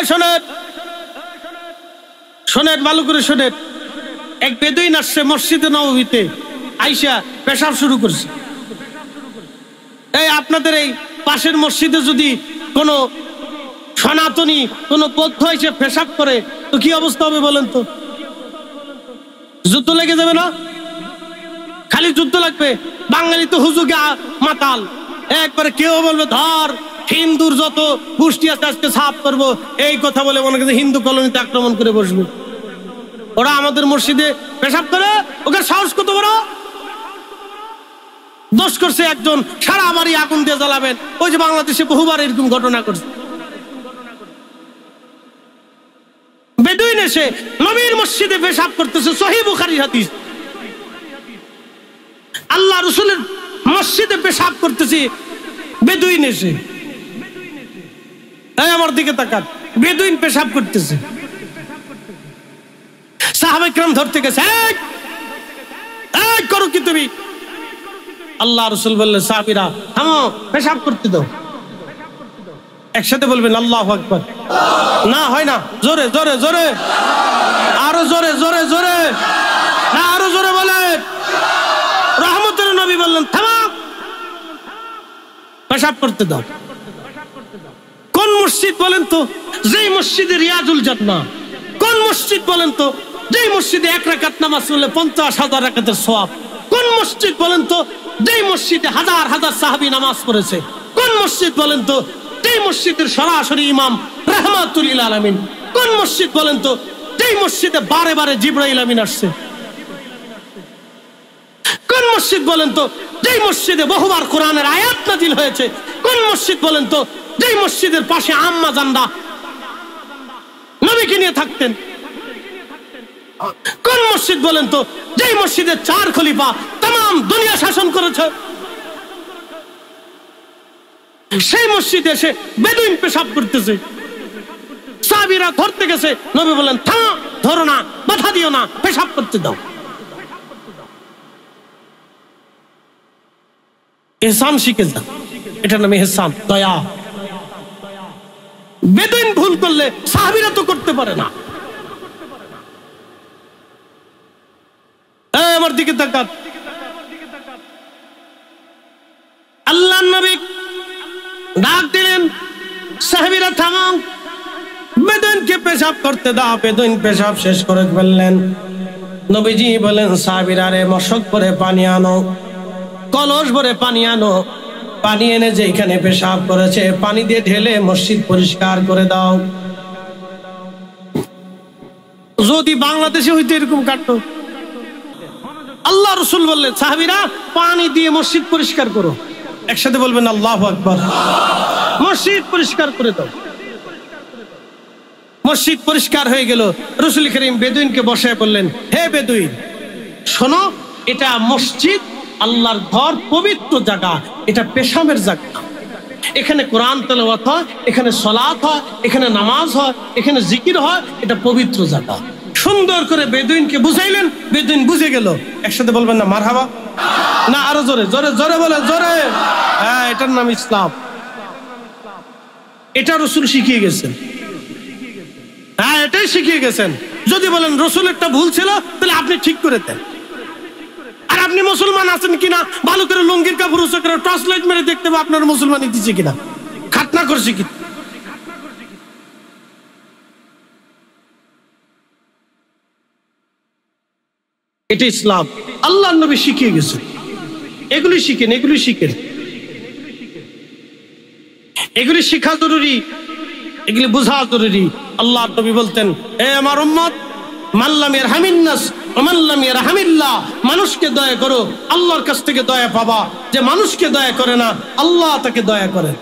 Speaker 1: শোনেন শোনেন ভালো করে শোনেন। এক বেদুইন আসছে মসজিদে নববীতে, আইসা পেশাব শুরু করছে। এই আপনাদের এই পাশের মসজিদে যদি কোনো সনাতনী কোন বৌদ্ধ এসে পেশাব করে তো কি অবস্থা হবে বলেন তো? যুদ্ধ লেগে যাবে না? খালি যুদ্ধ লাগবে। বাঙালি তো হুজুগে মাতাল, একবারে কেউ বলবে ধর হিন্দুর যত গোষ্ঠী আছে আজকে সাফ করবো, এই কথা বলে মনে করছে হিন্দু কলোনিতে আক্রমণ করে বসবে। ওরা আমাদের মসজিদে পেশাব করে, ওকে সাহস কত বড়! দোষ করছে একজন, সারা বাড়ি আগুন দিয়ে জ্বালাবেন। ওই যে বাংলাদেশে বহুবার এরকম ঘটনা করছে। বেদুইন এসে নবীর মসজিদে পেশাব করতেছে, সহিহ বুখারীর হাদিস। আল্লাহ রাসূলের মসজিদে পেশাব করতেছে বেদুইন এসে। এই আমার দিকে তাকান, বেদুইন পেশাব করতেছে। সাহাবায়ে কেরাম ধরতে গেছে, এই করো কি তুমি? আল্লাহ রাসূল বললেন, সাহাবীরা থামো, পেশাব করতে দাও। একসাথে বলবেন আল্লাহু আকবার। না হয় না, জোরে জোরে জোরে, আরো জোরে জোরে জোরে, না আরো জোরে বলেন। রহমতের নবী বললেন থামো, পেশাব করতে দাও। কোন মসজিদ বলেন তো? যেই মসজিদে রিয়াজুল জান্নাহ। কোন মসজিদ বলেন তো? যেই মসজিদে 1 রাকাত নামাজ পড়লে 50,000 রাকাতের সওয়াব। কোন মসজিদ বলেন তো? যেই মসজিদে হাজার হাজার সাহাবী নামাজ পড়েছে। কোন মসজিদ বলেন তো? যেই মসজিদের সরাসরি ইমাম রাহমাতুল লিল আলামিন। কোন মসজিদ বলেন তো? যেই মসজিদে বারে বারে জিবরাইল আমিন আসছে। কোন মসজিদ বলেন তো? যেই মসজিদে বহুবার কোরআনের আয়াত নাযিল হয়েছে। কোন মসজিদ বলেন তো? যেই মসজিদের পাশে আম্মা জানরা নবীকে নিয়ে থাকতেন। কোন মসজিদ বলেন তো? যেই মসজিদে 4 খলিফা तमाम দুনিয়া শাসন করেছে। সেই মসজিদে এসে বেদুইন পেশাব করতেছে। সাহাবীরা ধরতে গেছে, নবী বলেন থামো, ধরো না, বাধা দিও না, পেশাব করতে দাও। ইহসান শিখে যান, এটার নামে ইহসান, দয়া। বেদুইন ভুল করলে সাহাবীরা তো করতে পারে না। আমার দিকে তাকান, আল্লাহর নবী ডাক দিলেন, সাহাবীরা থামো, বেদুইনকে পেশাব করতে দাও। বেদুইন পেশাব শেষ করে ফেললেন। নবীজি বলেন, সাহাবীরা রে মশক করে পানি আনো, কলস ভরে পানি আনো। পানি এনে যেখানে পেশাব করেছে পানি দিয়ে ঢেলে মসজিদ পরিষ্কার করে দাও। যদি বাংলাদেশে হইতো এরকম কাটতো। আল্লাহ রাসূল বললেন, সাহাবীরা পানি দিয়ে মসজিদ পরিষ্কার করো। একসাথে বলবেন আল্লাহু আকবার। মসজিদ পরিষ্কার করে দাও। মসজিদ পরিষ্কার হয়ে গেল। রাসূল করিম বেদুইনকে বসায় বললেন, হে বেদুইন, শোনো, এটা মসজিদ, আল্লাহর ঘর, পবিত্র জায়গা। এটা পেশাবের জায়গা। এখানে কোরআন তেলাওয়াত হয়, এখানে সালাত হয়, এখানে নামাজ হয়, এখানে জিকির হয়। এটা পবিত্র জায়গা। সুন্দর করে বেদুইনকে বুঝাইলেন, বেদুইন বুঝে গেল। একসাথে বলবেন না মারহাবা? না আরো জোরে জোরে জোরে বলেন, জোরে। হ্যাঁ, এটার নাম ইসলাম। এটা রাসূল শিখিয়ে গেছেন। হ্যাঁ, এটাই শিখিয়ে গেছেন। যদি বলেন রাসূল একটা ভুল ছিল, তাহলে আপনি ঠিক করে দেন। আর আপনি মুসলমান আছেন কিনা ভালো করে লুঙ্গির কাপড় উঁচু করে টর্চ লাইট মেরে দেখতে হবে আপনার মুসলমানি দিচ্ছে কিনা, খাতনা করছে কি। এটা ইসলাম, আল্লাহর নবী শিখিয়ে গেছেন। এগুলি শিখেন, এগুলি শিখেন, এগুলি শিখা জরুরি, এগুলি বোঝা জরুরি। আল্লাহর নবী বলতেন, হে আমার উম্মত, মাল্লাম ইয়ারহামিন নাস ওয়া মাল্লাম ইয়ারহামিল্লাহ, মানুষকে দয়া করো, আল্লাহর কাছ থেকে দয়া পাবা। যে মানুষকে দয়া করে না, আল্লাহ তাকে দয়া করেন।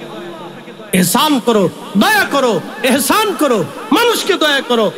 Speaker 1: ইহসান করো, দয়া করো, ইহসান করো, মানুষকে দয়া করো।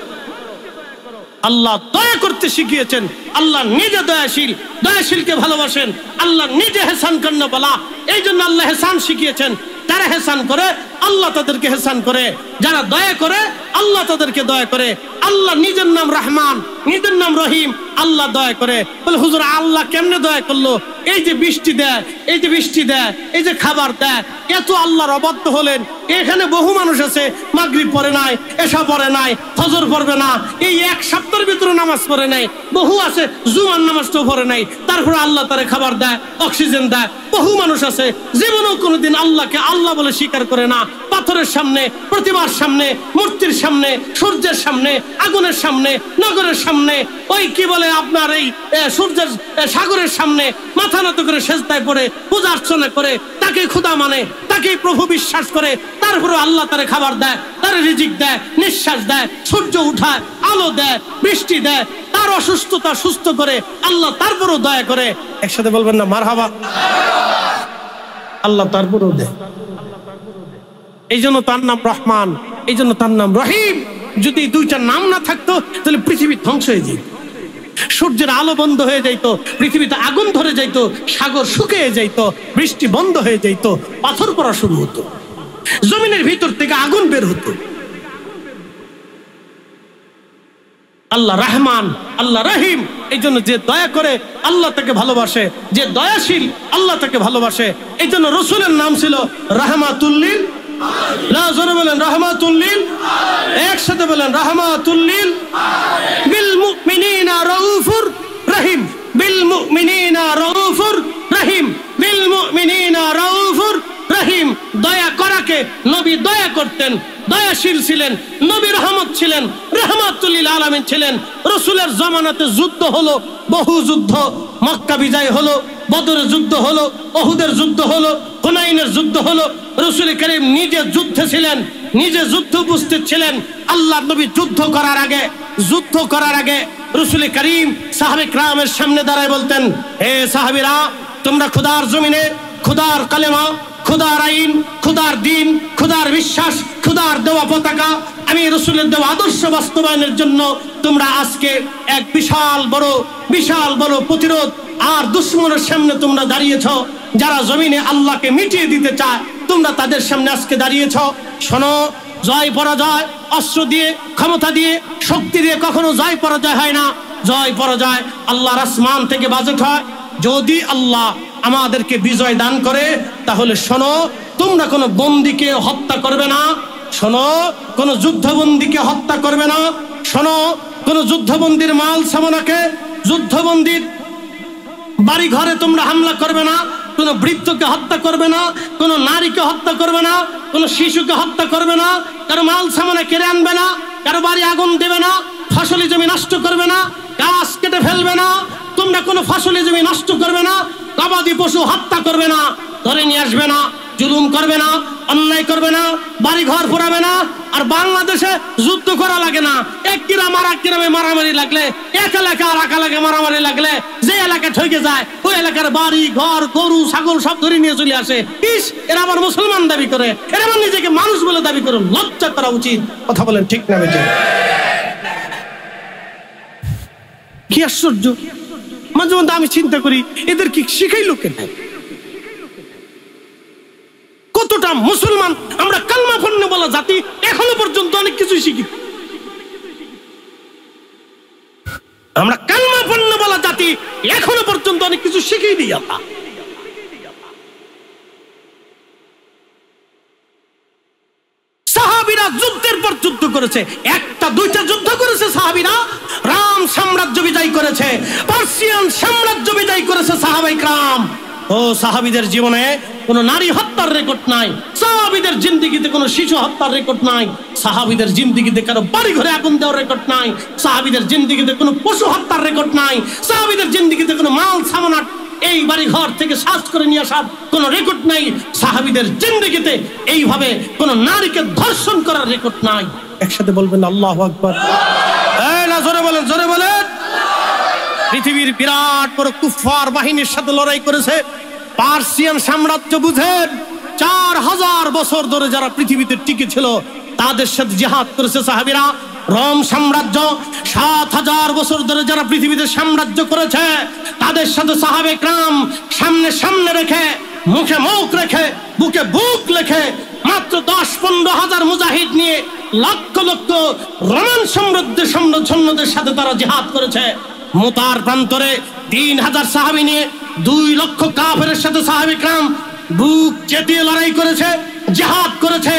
Speaker 1: আল্লাহ দয়া করতে শিখিয়েছেন। আল্লাহ নিজে দয়াশীল, দয়াশীলকে ভালোবাসেন। আল্লাহ নিজে হেসান করেন বলা, এই জন্য আল্লাহ হেসান শিখিয়েছেন। যারা হেসান করে আল্লাহ তাদেরকে হেসান করে, যারা দয়া করে আল্লাহ তাদেরকে দয়া করে। আল্লাহ নিজের নাম রহমান, নিজের নাম রহিম, আল্লাহ দয়া করে। বলে হুজুর আল্লাহ কেমনে দয়া করলো? এই যে বৃষ্টি দেয়, এই যে বৃষ্টি দেয়, এই যে খাবার দেয়, এত আল্লাহর অবাধ্য হলেন। এখানে বহু মানুষ আছে মাগরিব পড়ে নাই, এশা পড়ে নাই, ফজর পড়বে না, এই 1 সপ্তাহের ভিতরে নামাজ পড়ে নাই। বহু আছে জুমার নামাজটাও পড়ে নাই, তারপরে আল্লাহ তারে খাবার দেয়, অক্সিজেন দেয়। বহু মানুষ আছে জীবনেও কোনোদিন আল্লাহকে আল্লাহ বলে স্বীকার করে না। পাথরের সামনে, প্রতিমার সামনে, মূর্তির সামনে, সূর্যের সামনে, আগুনের সামনে, নগরের সামনে, ওই কি বলে আপনার এই সূর্যের সাগরের সামনে মাথা নত করে সেজদায় পড়ে পূজা অর্চনা করে তাকে খোদা মানে, তাকেই প্রভু বিশ্বাস করে, তারপরে আল্লাহ তারে খাবার দেয়, তারে রিজিক দেয়, নিঃশ্বাস দেয়, সূর্য উঠায়, আলো দেয়, বৃষ্টি দেয়, তার অসুস্থতা সুস্থ করে আল্লাহ তারপরেও দয়া করে। একসাথে বলবেন না মারহাবা? আল্লাহ তারপরেও দেয়। এই জন্য তার নাম রহমান, এই জন্য তার নাম রহিম। যদি দুইটা নাম না থাকতো তাহলে পৃথিবী ধ্বংস হয়ে যেত, সূর্যের আলো বন্ধ হয়ে যাইত, পৃথিবীতে আগুন ধরে যাইত, সাগর শুকিয়ে যাইত, বৃষ্টি বন্ধ হয়ে যাইত, পাথর পড়া শুরু হতো, জমিনের ভিতর থেকে আগুন বের হতো। আল্লাহ রহমান, আল্লাহ রহিম। এই জন্য যে দয়া করে আল্লাহ তাকে ভালোবাসে, যে দয়াশীল আল্লাহ তাকে ভালোবাসে। এই জন্য রসুলের নাম ছিল রাহমাতুল্লিল, জোরে বলেন রাহমাতুল্লিল, একসাথে বলেন রাহমাতুল্লিল বিল মুমিনিনা রাউফুর রহিম, বিল মুমিনিনা রাউফুর রহিম, বিল মুমিনিনা রাউফুর রহিম। দয়া করাকে নবী দয়া করতেন, দয়াশীল ছিলেন, নবী রহমত ছিলেন, রহমাতুল্লিল আলামিন ছিলেন। রসুলের জামানাতে যুদ্ধ হলো, বহু যুদ্ধ, মক্কা বিজয় হলো, বদরের যুদ্ধ হলো, উহুদের যুদ্ধ হলো, হুনাইনের যুদ্ধ হলো। রসুল করিম নিজে যুদ্ধে ছিলেন, নিজে যুদ্ধ উপস্থিত ছিলেন। আল্লাহর নবী যুদ্ধ করার আগে রসুল করিম সাহাবে কিরামের সামনে দাঁড়ায় বলতেন, হে সাহাবীরা, তোমরা খোদার জমিনে খোদার কালেমা, খোদার আইন, খোদার দিন, খোদার বিশ্বাস, খোদার দেওয়া পতাকা, আমি রসুলের দেওয়া আদর্শ বাস্তবায়নের জন্য তোমরা আজকে এক বিশাল বড় প্রতিরোধ আর দুশ্মনের সামনে তোমরা দাঁড়িয়েছ। যারা জমিনে আল্লাহকে মিটিয়ে দিতে চায়, তোমরা তাদের সামনে আজকে দাঁড়িয়েছ। শোনো, জয় পরাজয় অস্ত্র দিয়ে, ক্ষমতা দিয়ে, শক্তি দিয়ে কখনো জয় পরাজয় হয় না। জয় পরাজয় আল্লাহর আসমান থেকে বাজেট হয়। যদি আল্লাহ আমাদেরকে বিজয় দান করে, তাহলে শোনো, তোমরা কোনো বন্দীকে হত্যা করবে না, শোনো, কোনো যুদ্ধবন্দীকে হত্যা করবে না, শোনো, কোনো যুদ্ধবন্দীর মাল সামানাকে, যুদ্ধবন্দীর বাড়ি ঘরে তোমরা হামলা করবে না, কোনো বৃদ্ধকে হত্যা করবে না, কোনো নারীকে হত্যা করবে না, কোনো শিশুকে হত্যা করবে না, কারো মাল সামানা কেড়ে আনবে না, কারো বাড়ি আগুন দেবে না, ফসলি জমি নষ্ট করবে না, গাছ কেটে ফেলবে না, তোমরা কোনো ফসলি জমি নষ্ট করবে না, গবাদি পশু হত্যা করবে না, ধরে নিয়ে আসবে না, জুলুম করবে না, অন্যায় করবে না, বাড়ি ঘর পোড়াবে না। আর বাংলাদেশে যুদ্ধ করা লাগে না, এক গ্রাম আর এক গ্রামে মারামারি লাগলে, এক এলাকা আর এক এলাকায় মারামারি লাগলে, যে এলাকা ঠকে যায় ওই এলাকার বাড়ি ঘর গরু ছাগল সব ধরে নিয়ে চলে আসে। ইস, এরা আবার মুসলমান দাবি করে, এরা আবার নিজেকে মানুষ বলে দাবি করে। লজ্জা করা উচিত। কথা বলেন ঠিক না বেঠিক? কি আশ্চর্য! মাঝে মধ্যে আমি চিন্তা করি, এদের কি শিখাইলো কেন? কতটা মুসলমান আমরা, কালমা পড়নে বলা জাতি, এখনো পর্যন্ত অনেক কিছু শিখি। আমরা কালমা পড়নে বলা জাতি, এখনো পর্যন্ত অনেক কিছু শিখিয়ে দিই আল্লাহ। সাহাবীরা যুদ্ধের পর যুদ্ধ করেছে, একটা দুইটা যুদ্ধ করেছে সাহাবীরা। রাম সাম্রাজ্য বিজয় করেছে, পার্সিয়ান সাম্রাজ্য বিজয় করেছে সাহাবায়ে কিরাম। ও সাহাবীদের জীবনে কোনো নারী হত্যার রেকর্ড নাই, সাহাবীদের জিন্দেগিতে কোনো শিশু হত্যার রেকর্ড নাই, সাহাবীদের জিন্দেগিতে কারো বাড়ি ঘরে আগুন দেওয়ার রেকর্ড নাই, সাহাবীদের জিন্দেগিতে কোনো পশু হত্যার রেকর্ড নাই, সাহাবীদের জিন্দেগিতে কোনো মাল সামানা এই বাড়ি ঘর থেকে সাজ করে নিয়ে আসার কোনো রেকর্ড নাই, সাহাবীদের জিন্দেগিতে এইভাবে কোনো নারীকে ধর্ষণ করার রেকর্ড নাই। একসাথে বলবেন আল্লাহু আকবার। জোরে বলেন, জোরে বলেন। পৃথিবীর বিরাট বড় কুফফার বাহিনীর সাথে লড়াই করেছে পার্সিয়ান সাম্রাজ্য। বুঝেন, 4000 বছর ধরে যারা পৃথিবীতে টিকে ছিল তাদের সাথে জিহাদ করেছে সাহাবীরা। রোম সাম্রাজ্য 7000 বছর ধরে যারা পৃথিবীতে সাম্রাজ্য করেছে তাদের সাথে সাহাবে কিরাম সামনে সামনে রেখে, মুখে মুখ রেখে, বুকে বুক রেখে মাত্র 10-15 হাজার মুজাহিদ নিয়ে লক্ষ লক্ষ রোমান সৈন্যদের সাথে তারা জিহাদ করেছে। মুতার প্রান্তরে 3000 সাহাবী নিয়ে 2 লক্ষ কাফেরের সাথে সাহাবে কিরাম বুক চেতিয়ে লড়াই করেছে, জিহাদ করেছে।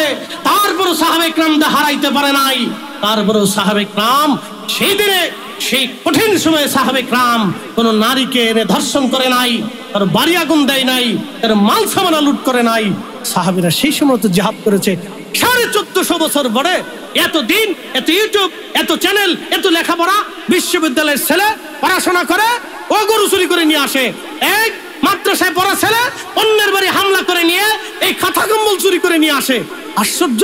Speaker 1: তারপরও সাহাবে কিরামদের হারাইতে পারে নাই। তারপরও সাহাবে কিরাম সেই দিনে, সেই কঠিন সময়ে সাহাবে কিরাম কোন নারীকে এনে ধর্ষণ করে নাই, তার বাড়ি আগুন দেয় নাই, তার মাল সামানা লুট করে নাই। সাহাবীরা সেই সময় তো জিহাদ করেছে, 1450 বছর পরে এত দিন, এত ইউটিউব, এত চ্যানেল, এত লেখাপড়া, বিশ্ববিদ্যালয়ের ছেলে পড়াশোনা করে ও গরু চুরি করে নিয়ে আসে। এক মাদ্রাসায় পড়া ছেলে অন্যের বাড়ি হামলা করে নিয়ে এই খাতা কম্বল চুরি করে নিয়ে আসে। আশ্চর্য!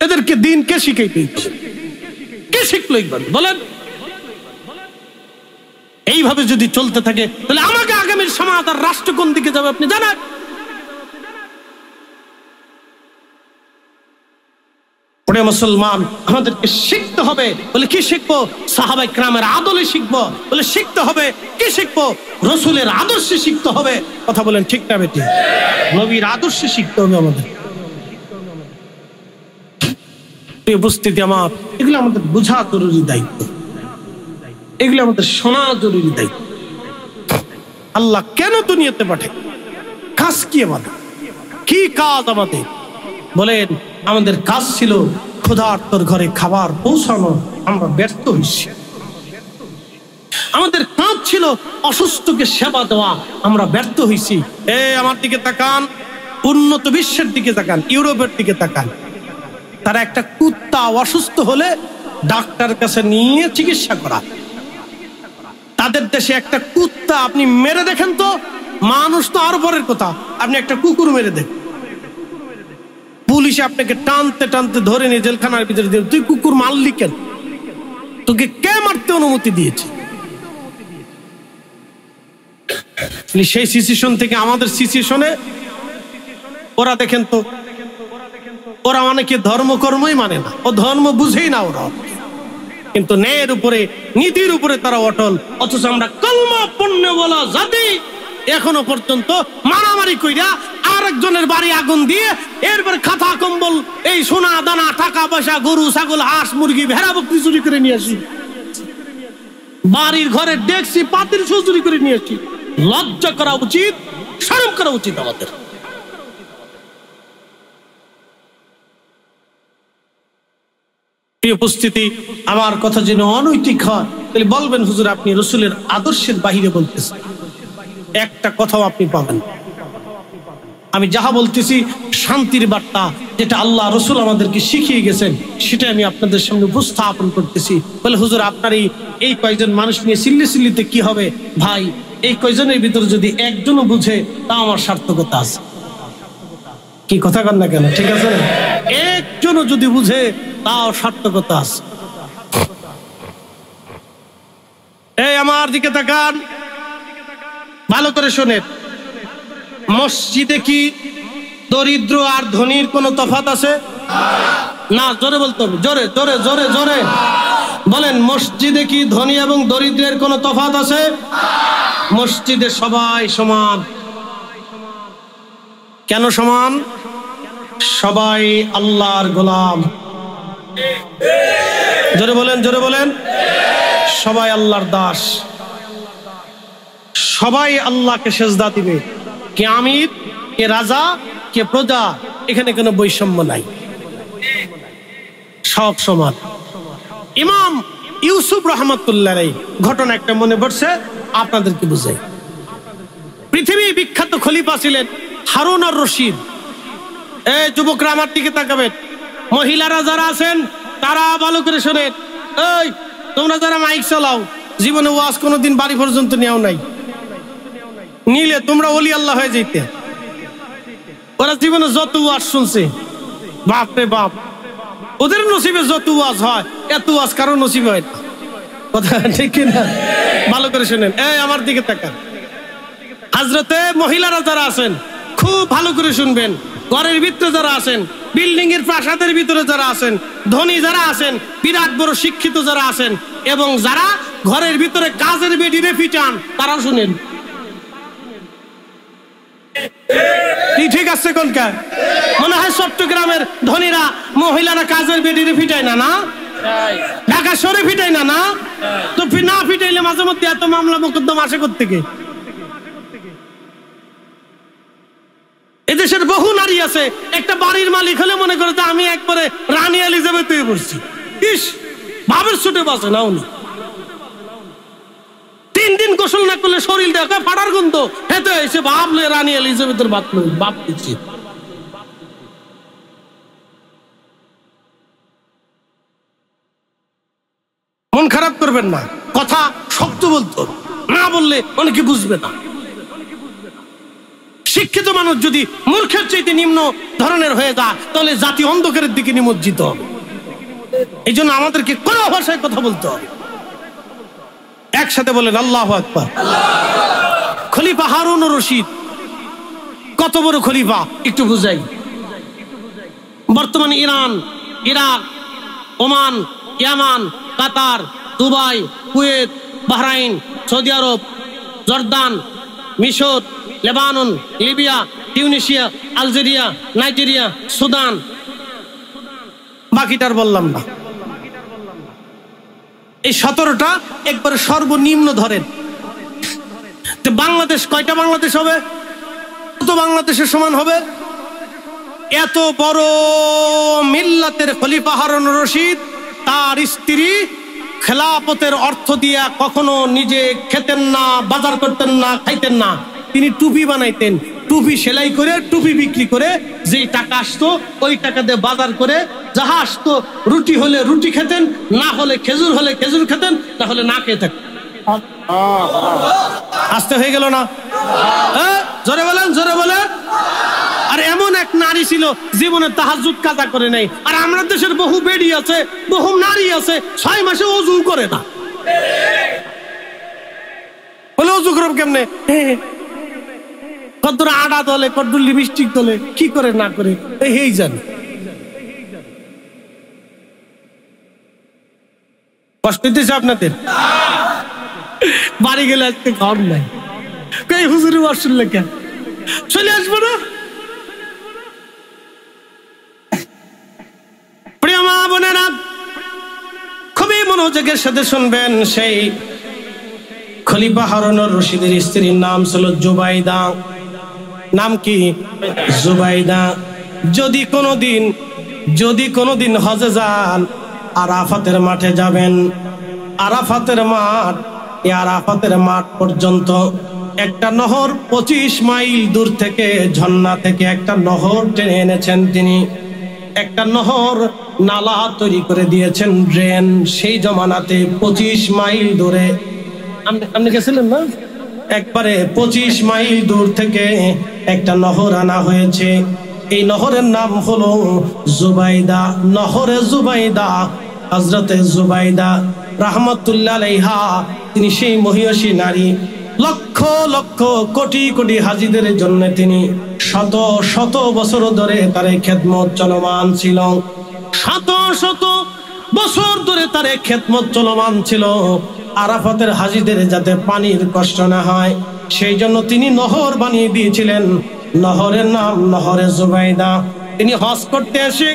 Speaker 1: এদেরকে দিন কে শিখাইতে? কে শিখলো একবার বলেন? এইভাবে যদি চলতে থাকে তাহলে আমাকে আগামীর সমাজ আর রাষ্ট্র কোন দিকে যাবে আপনি জানেন? মুসলমান আমাদেরকে শিখতে হবে। বলে কি শিখবো? সাহাবায়ে কেরামের আদলে শিখবো। বলে শিখতে হবে কি শিখবো? রাসূলের আদর্শে শিখতে হবে। কথা বলেন ঠিক না বেটি? নবীর আদর্শে শিখতে হবে আমাদের। উপস্থিতি আমার, এগুলো আমাদের বোঝা জরুরি দায়িত্ব, এগুলো আমাদের শোনা জরুরি দায়িত্ব। আল্লাহ কেন দুনিয়াতে পাঠায়? কাজ কি আমাদের? কি কাজ আমাদের? বলেন আমাদের কাজ ছিল ক্ষুধার্তর ঘরে খাবার পৌঁছানো, আমরা ব্যর্থ হয়েছি। আমাদের কাজ ছিল অসুস্থকে সেবা দেওয়া, আমরা ব্যর্থ হয়েছি। আমার দিকে তাকান, উন্নত বিশ্বের দিকে তাকান, ইউরোপের দিকে তাকান। তারা একটা কুত্তা অসুস্থ হলে ডাক্তার কাছে নিয়ে চিকিৎসা করা। তাদের দেশে একটা কুত্তা আপনি মেরে দেখেন তো, মানুষ তো আরো পরের কথা, আপনি একটা কুকুর মেরে দেখেন, পুলিশ আপনাকে টানতে টানতে ধরে নিয়ে জেলখানার ভিতরে দিয়ে, তুই কুকুর মারলি কেন? তোকে কে মারতে অনুমতি দিয়েছে? সেই সিচুয়েশন থেকে আমাদের সিচুয়েশনে ওরা দেখেন তো, ওরা অনেকে ধর্মকর্মই মানে না, ও ধর্ম বুঝেই না ওরা, কিন্তু ন্যায়ের উপরে নীতির উপরে তারা অটল। অথচ আমরা কলমা পণ্য বলা জাতি এখনো পর্যন্ত মারামারি কইরা আরেকজনের বাড়ি আগুন দিয়ে এরপর খাতা কম্বল, এই সোনা দানা টাকা পয়সা, গরু ছাগল হাঁস মুরগি ভেড়া বকরি চুরি করে নিয়ে আসি, বাড়ির ঘরে ডেকসি পাতিল চুরি করে নিয়ে আসি। লজ্জা করা উচিত, শরম করা উচিত আমাদের। উপস্থিতি, আমার কথা যেন অনৈতিক হয় তাহলে বলবেন হুজুর আপনি রাসূলের আদর্শের বাহিরে বলতেছেন, একটা কথাও আপনি পাবেন। আমি যাহা বলতেছি শান্তির বার্তা, যেটা আল্লাহ রাসূল আমাদেরকে শিখিয়ে গেছেন, সেটা আমি আপনাদের সামনে উপস্থাপন করতেছি। বলে হুজুর আপনার এই কয়েকজন মানুষ নিয়ে সিল্লিতে কি হবে? ভাই, এই কয়েকজনের ভিতরে যদি একজনও বুঝে তা আমার সার্থকতা আছে। কি কথা কন না কেন? ঠিক আছে, একজনও যদি বুঝে তাও সার্থকতা আছে। এই আমার দিকে তাকান, ভালো করে শোনেন। মসজিদে কি দরিদ্র আর ধনীর কোনো তফাৎ আছে? না, জোরে বলতে হবে, জোরে জোরে জোরে জোরে বলেন। মসজিদে কি ধনী এবং দরিদ্রের কোনো তফাৎ আছে? মসজিদে সবাই সমান। কেন সমান? সবাই আল্লাহর গোলাম। জোরে বলেন, জোরে বলেন। সবাই আল্লাহর দাস, সবাই আল্লাহকে সেজদা দিবে। কে আমির, কে রাজা, কে প্রজা, এখানে কোনো বৈষম্য নাই, সব সমান। ইমাম ইউসুফ রাহমাতুল্লাহ আলাইহি ঘটনা একটা মনে পড়ছে, আপনাদেরকে বুঝাই। পৃথিবী বিখ্যাত খলিফা ছিলেন হারুন আর রশিদ। এই যুবকরা আমার দিকে তাকাবেন, মহিলারা যারা আছেন তারা ভালো করে শোনেন। এই তোমরা যারা মাইক চালাও, জীবনে ওয়াজ কোনোদিন বাড়ি পর্যন্ত নেও নাই, নিলে তোমরা ওলি আল্লাহ হয়ে যেতে। ওরা জীবনে যত ওয়াজ শুনছে, বাপ রে বাপ, ওদের নসিবে যত ওয়াজ হয় এত ওয়াজ কারো নসিবে হয় না। কথা ঠিক না? ভালো করে শোনেন, এই আমার দিকে তাকান। হাজরতে মহিলারা যারা আছেন খুব ভালো করে শুনবেন। ঘরের ভিতরে যারা আছেন, বিল্ডিং এর প্রাসাদের ভিতরে যারা আছেন, ধনী যারা আছেন, বিরাট বড় শিক্ষিত যারা আছেন, এবং যারা ঘরের ভিতরে কাজের বেডিরে ফিটান, তারাও শুনেন। ঠিক আছে কোনটা? মনে হয় চট্টগ্রামের ধনীরা মহিলারা কাজের বেডিরে ফিটায় না, না ঢাকা শহরে ফিটায় না, না তো না ফিটাইলে মাঝে মধ্যে এত মামলা মোকদ্দমা আসে কোত্থেকে? এদেশের বহু নারী আছে, একটা বাড়ির মালিক হলে মনে করে যে আমি একবারে রানী এলিজাবেথ হয়ে পড়ছি। ইস, ভাবের ছুটে বাসে না উনি, 3 দিন গোসল না করলে শরীর দেখা ফাটার গন্ধ হেতে এসে ভাবলে রানী এলিজাবেথের বাপ দিচ্ছি। মন খারাপ করবেন না, কথা শক্ত বলতো, না বললে অনেকে বুঝবে না। শিক্ষিত মানুষ যদি মূর্খের চাইতে নিম্ন ধরনের হয়ে যায় তাহলে জাতি অন্ধকারের দিকে নিমজ্জিত হবে। এই জন্য আমাদেরকে কোন ভাষায় কথা বলতে হবে। একসাথে বলেন আল্লাহু আকবার। খলিফা হারুন রশিদ কত বড় খলিফা একটু বুঝাই। বর্তমানে Iran, Iraq, Oman, Yemen, Qatar, Dubai, Kuwait, Bahrain, Saudi Arab, Jordan, মিশর, Lebanon, Libya, Tunisia, Algeria, Nigeria, Sudan, বাকিটার বললাম না। এই 17টা একবারে সর্বনিম্ন ধরেন। বাংলাদেশ কয়টা বাংলাদেশ হবে? কত বাংলাদেশের সমান হবে? এত বড় মিল্লাতের খলিফা হারুন রশিদ তার স্ত্রী খেলাফতের অর্থ দিয়া কখনো নিজে খেতেন না, বাজার করতেন না, খাইতেন না। তিনি টুপি বানাইতেন, টুপি সেলাই করে টুপি বিক্রি করে যেই টাকা আসতো ওই টাকা দিয়ে বাজার করে যাহা আসতো, রুটি হলে রুটি খেতেন, না হলে খেজুর খেতেন, না হলে না খেয়ে থাকতেন। আসতে হয়ে গেল না? জোরে বলেন, জোরে বলেন। আর এমন এক নারী ছিল জীবনে তাহাজ্জুদ কাজা করে নাই। আর আমরা দেশের বহু বেডি আছে, বহু নারী আছে 6 মাসে ওযু করে না। বলে ওযু করব কেমনে? কতটা আটা দলে, কতটা লিপস্টিক দলে, কি করে না করে এই জানে। কষ্ট হইতেছে আপনাদের? বাড়ি গেলে আজকে খাওয়ার নাই, কই হুজুরি ওয়াশরুম লেখা চলে আসবো না। প্রিয় মা বোনেরা, খুবই মনোযোগের সাথে শুনবেন। সেই খলিফা হারুন রশিদের স্ত্রীর নাম ছিল জুবাইদা। নাম কি? জুবাইদা। যদি কোনোদিন হজে যান, আরাফাতের মাঠে যাবেন। আরাফাতের মাঠ, এই আরাফাতের মাঠ পর্যন্ত একটা নহর 25 মাইল দূর থেকে, ঝর্ণা থেকে একটা নহর টেনে এনেছেন তিনি। একটা নহর নালা তৈরি করে দিয়েছেন, ড্রেন। সেই জমানাতে 25 মাইল দূরে, আপনি গেছিলেন না? একবারে 25 মাইল দূর থেকে একটা নহর আনা হয়েছে। এই নহরের নাম হলো জুবাইদা, নহরে জুবাইদা। হযরতে জুবাইদা রাহমাতুল্লাহ আলাইহা, তিনি সেই মহিয়সী নারী। লক্ষ লক্ষ কোটি কোটি হাজীদের জন্য তিনি শত শত বছর ধরে তার খেদমত চলমান ছিল। শত শত বছর ধরে তার খেদমত চলমান ছিল। আরাফাতের হাজীদের যাতে পানির কষ্ট না হয় সেই জন্য তিনি নহর বানিয়ে দিয়েছিলেন। নহরের নাম নহরে জুবাইদা। তিনি হজ করতে এসে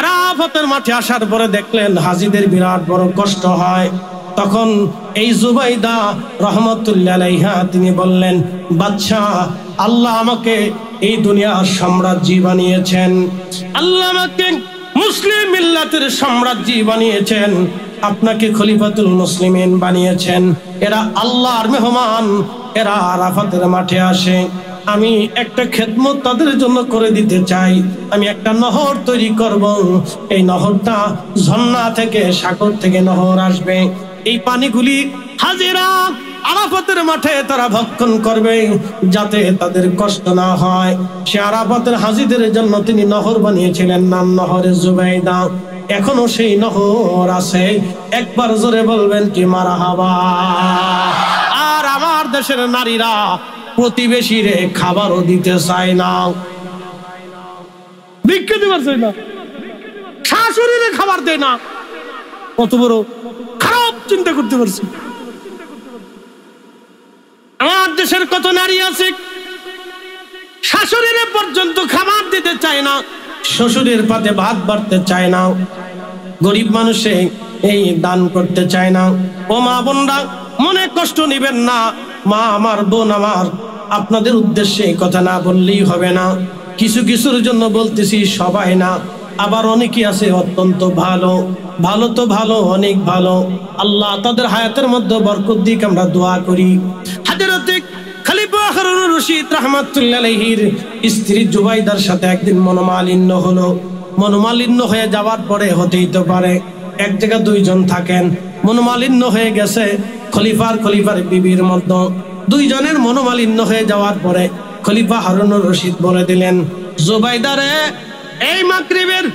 Speaker 1: আরাফাতের মাঠে আসার পরে দেখলেন হাজীদের বিরাট বড় কষ্ট হয়। তখন এই জুবাইদা রহমতুল্লাহ আলাইহা তিনি বললেন, বাদশাহ, আল্লাহ আমাকে এই দুনিয়ার সাম্রাজ্যী বানিয়েছেন, আল্লাহ আমাকে মুসলিম মিল্লাতের সাম্রাজ্যী বানিয়েছেন, আপনাকে খলিফাতুল মুসলিমিন বানিয়েছেন। এরা আল্লাহর মেহমান, এরা আরাফাতের মাঠে আসে। আমি একটা খেদমত তাদের জন্য করে দিতে চাই। আমি একটা নহর তৈরি করব। এই নহরটা ঝর্ণা থেকে, সাগর থেকে নহর আসবে। এই পানিগুলি হাজিরা আরাফাতের মাঠে তারা ভক্ষণ করবে যাতে তাদের কষ্ট না হয়। সে আরাফাতের হাজীদের জন্য তিনি নহর বানিয়েছিলেন, নাম নহরে জুবাইদা। এখনো সেই নহর আছে। একবার জোরে বলবেন কি মারহাবা। আর আমার দেশের নারীরা প্রতিবেশীরে খাবারও দিতে চায় না, ভিক্ষা দিতে চায় না, শাশুড়িরে খাবার দেয় না। কত বড় খারাপ চিন্তা করতে পারছি। আমার দেশের কত নারী আছে শাশুড়িরে পর্যন্ত খাবার দিতে চায় না, শ্বশুরের পাতে ভাত বাড়তে চায় না, গরিব মানুষে এই দান করতে চায় না। ও মা বোনরা, মনে কষ্ট নিবেন না। মা আমার, বোন আমার, আপনাদের উদ্দেশ্যে কথা না বললেই হবে না। কিছু কিছুর জন্য বলতেছি, সবাই না। আবার অনেকেই আছে অত্যন্ত ভালো। ভালো তো ভালো, অনেক ভালো। আল্লাহ তাদের হায়াতের মধ্যে বরকত দিক, আমরা দোয়া করি। হযরত খলিফা হারুনুর রশিদ রাহমাতুল্লাহ আলাইহির স্ত্রী জুবাইদার সাথে একদিন মনোমালিন্য হলো। মনোমালিন্য হয়ে যাওয়ার পরে হতেই তো পারে এক জায়গায় দুইজন থাকেন, মনোমালিন্য হয়ে গেছে খলিফার বিবির মধ্যে। দুইজনের মনোমালিন্য হয়ে যাওয়ার পরে খলিফা হারুনুর রশিদ বলে দিলেন, জুবাইদারে, এই মাগরিবের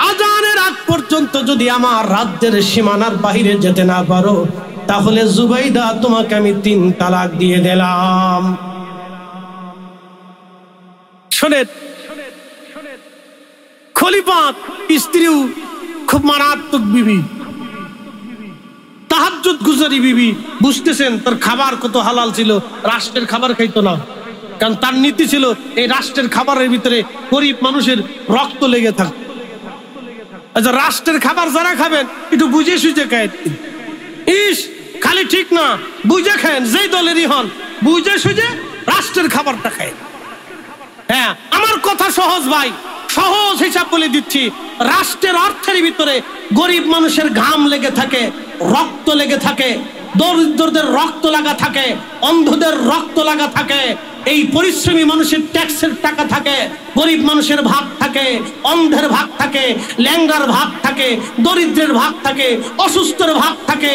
Speaker 1: আজানের আগ পর্যন্ত যদি আমার রাজ্যের সীমানার বাহিরে যেতে না পারো, তাহলে জুবাইদা তোমাকে আমি 3 তালাক দিয়ে দিলাম। শোনেন, খলিফা স্ত্রীও খুব মারাত্মক বিবি, তাহাজ্জুদ গুজারি বিবি। বুঝতেছেন তার খাবার কত হালাল ছিল, রাষ্ট্রের খাবার খাইতো না, কারণ তার নীতি ছিল এই রাষ্ট্রের খাবারের ভিতরে গরিব মানুষের রক্ত লেগে থাকে। আচ্ছা, রাষ্ট্রের খাবার যারা খাবেন একটু বুঝে সুঝে খায়। ইস, খালি ঠিক না, বুঝে খায়েন, যেই দলেরই হন বুঝে সুঝে রাষ্ট্রের খাবারটা খায়। হ্যাঁ, আমার কথা সহজ ভাই, সহজ হিসাব বলে দিচ্ছি। রাষ্ট্রের অর্থের ভিতরে গরিব মানুষের ঘাম লেগে থাকে, রক্ত লেগে থাকে, দরিদ্রদের রক্ত লাগা থাকে, অন্ধদের রক্ত লাগা থাকে, এই পরিশ্রমী মানুষের ট্যাক্সের টাকা থাকে, গরিব মানুষের ভাগ থাকে, অন্ধের ভাগ থাকে, ল্যাংড়ার ভাগ থাকে, দরিদ্রের ভাগ থাকে, অসুস্থের ভাগ থাকে,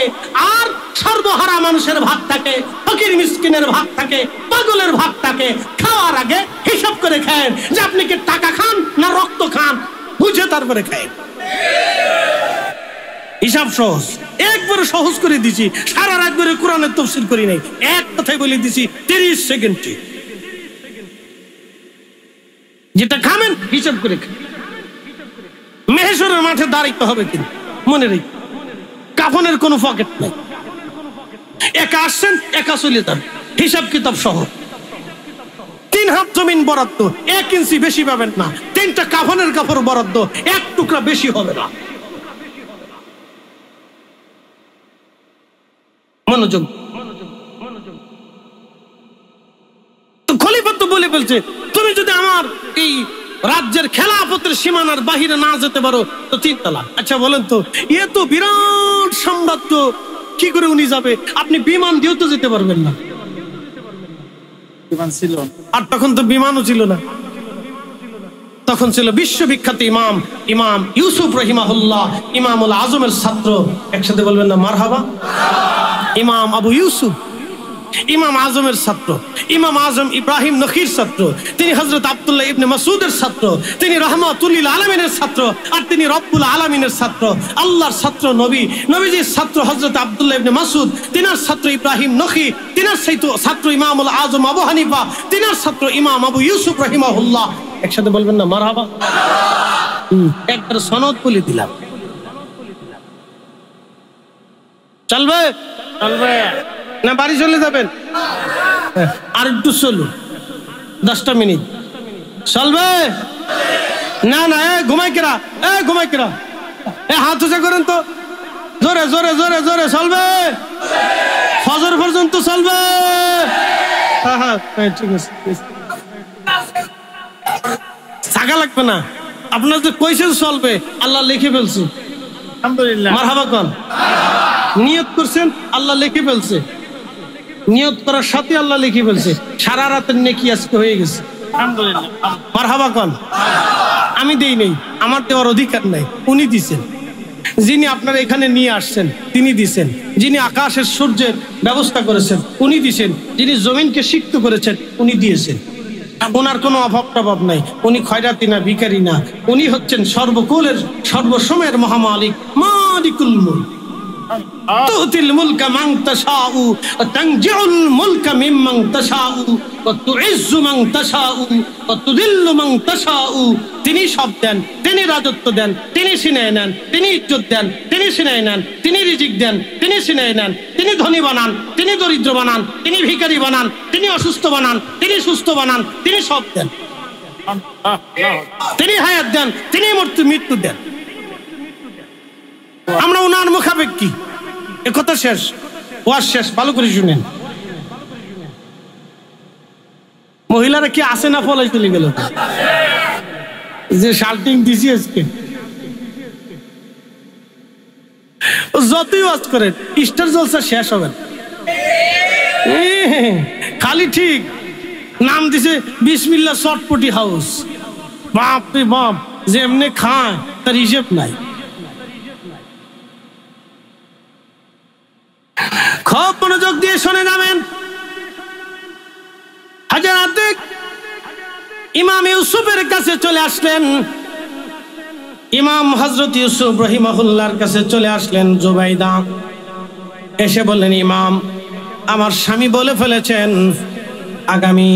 Speaker 1: আর সর্বহারা মানুষের ভাগ থাকে, ফকির মিসকিনের ভাগ থাকে, পাগলের ভাগ থাকে। খাওয়ার আগে হিসাব করে খান যে আপনি কি টাকা খান না রক্ত খান, বুঝে তারপরে খায়। হিসাব সহজ, একবারে সহজ করে দিছি। সারা রাত ধরে কোরআনের তাফসীর করি নাই, এক কথাই বলে দিছি 30 সেকেন্ডে। যেটা খাবেন হিসাব করে খান। মেহেশ্বরের মাঠে দাঁড়াইতে হবে, কিন্তু মনে রেখে কাফনের কোনো পকেট নাই। একা আসছেন, একা চলে যান, হিসাব কিতাব সহ। 3 হাত জমিন বরাদ্দ, 1 ইঞ্চি বেশি পাবেন না। 3টা কাফনের কাপড় বরাদ্দ, 1 টুকরা বেশি হবে না। মনোযোগ। খলিফা তো বলে ফেলছে, তুমি যদি আমার এই রাজ্যের খেলাফতের সীমানার বাহিরে না যেতে পারো তো 3 তালাক। আচ্ছা বলেন তো, এ তো বিরাট সাম্রাজ্য, কি করে উনি যাবে? আপনি বিমান দিয়েও তো যেতে পারবেন না। বিমান ছিল, আর তখন তো বিমানও ছিল না। তখন ছিল বিশ্ববিখ্যাত ইমাম ইউসুফ রহিমাহুল্লাহ, ইমামুল আজমের ছাত্র। একসাথে বলবেন না মারহাবা। ইমাম আবু ইউসুফ ইমাম আজমের ছাত্র, ইমাম আজম ইব্রাহিম নখীর ছাত্র, তিনি হযরত আব্দুল্লাহ ইবনে মাসউদের ছাত্র, তিনি রাহমাতুল লিল আলামিনের ছাত্র, আর তিনি রব্বুল আলামিনের ছাত্র, আল্লাহর ছাত্র। নবীজির ছাত্র হযরত আব্দুল্লাহ ইবনে মাসউদ, তিনার ছাত্র ইব্রাহিম নখী, তিনার ছাত্র ইমামুল আজম আবু হানিফা, তিনার ছাত্র ইমাম আবু ইউসুফ রাহিমাহুল্লাহ। একসাথে বলবেন না মারহাবা। একবার সনদ বলে দিলাম, চলবে? চলবে না বাড়ি চলে যাবেন? আর একটু চলুন, 10টা মিনিট চলবে না? না, ঘুমাই কেরা, ঘুমাই কেরা, হাত উঁচা করেন তো, জোরে জোরে জোরে জোরে। চলবে, ফজর পর্যন্ত চলবে। হ্যাঁ হ্যাঁ, ঠিক আছে, থাকা লাগবে না। আপনার যে কইছেন চলবে, আল্লাহ লিখে ফেলছে। আলহামদুলিল্লাহ, মারহাবা কোন। নিয়ত করছেন, আল্লাহ লিখে ফেলছে। নিয়ত করার সাথে আল্লাহ লিখে ফেলছে। সারা রাতের নেকি আজকে হয়ে গেছে। আলহামদুলিল্লাহ, মারহাবা কোন। আমি দেই নাই, আমার দেওয়ার অধিকার নাই, উনি দিছেন। যিনি আপনারা এখানে নিয়ে আসছেন তিনি দিছেন। যিনি আকাশের সূর্যের ব্যবস্থা করেছেন উনি দিছেন। যিনি জমিনকে সিক্ত করেছেন উনি দিয়েছেন। ওনার কোনো অভাব টভাব নাই। উনি খয়রাতি না, ভিখারি না। উনি হচ্ছেন সর্বকুলের সর্বসময়ের মহামালিক, মালিকুল মুলক। তুতিল মুলকা মান তাশাউ ওয়া তানজিউল মুলকা মিম্মান তাশাউ ওয়া তুইজ্জু মান তাশাউ ওয়া তুযিল্লু মান তাশাউ। তিনি সব দেন, তিনি রাজত্ব দেন, তিনি ছিনিয়ে নেন, তিনি ইজ্জত দেন, তিনি ছিনিয়ে নেন, তিনি রিজিক দেন, তিনি ছিনিয়ে নেন, তিনি ধনী বানান, তিনি দরিদ্র বানান, তিনি ভিখারি বানান, তিনি অসুস্থ বানান, তিনি সুস্থ বানান, তিনি সব দেন। তিনি হায়াত দেন, তিনি মৃত্যু দেন। আমরা ওনার মুখাপেক্ষী। এ কথা শেষ, ওয়াজ শেষ, ভালো করে শুনেন। মহিলারা কি আসে না ফলাই চলে গেল? যে শাল্টিং দিছি আজকে যতই ওয়াজ করেন স্টার জলসা শেষ হবে না। খালি ঠিক নাম দিছে বিসমিল্লাহ চটপটি হাউস। বাপ রে বাপ, যে এমনি খায় তার হিসেব নাই। খুব মনোযোগ দিয়ে শুনে যাবেন। হাজরাত ইমাম ইউসুফের কাছে চলে আসলেন। ইমাম হযরত ইউসুফ রাহিমাহুল্লাহর কাছে চলে আসলেন জুবাইদা। এসে বললেন, ইমাম, আমার স্বামী বলে ফেলেছেন আগামী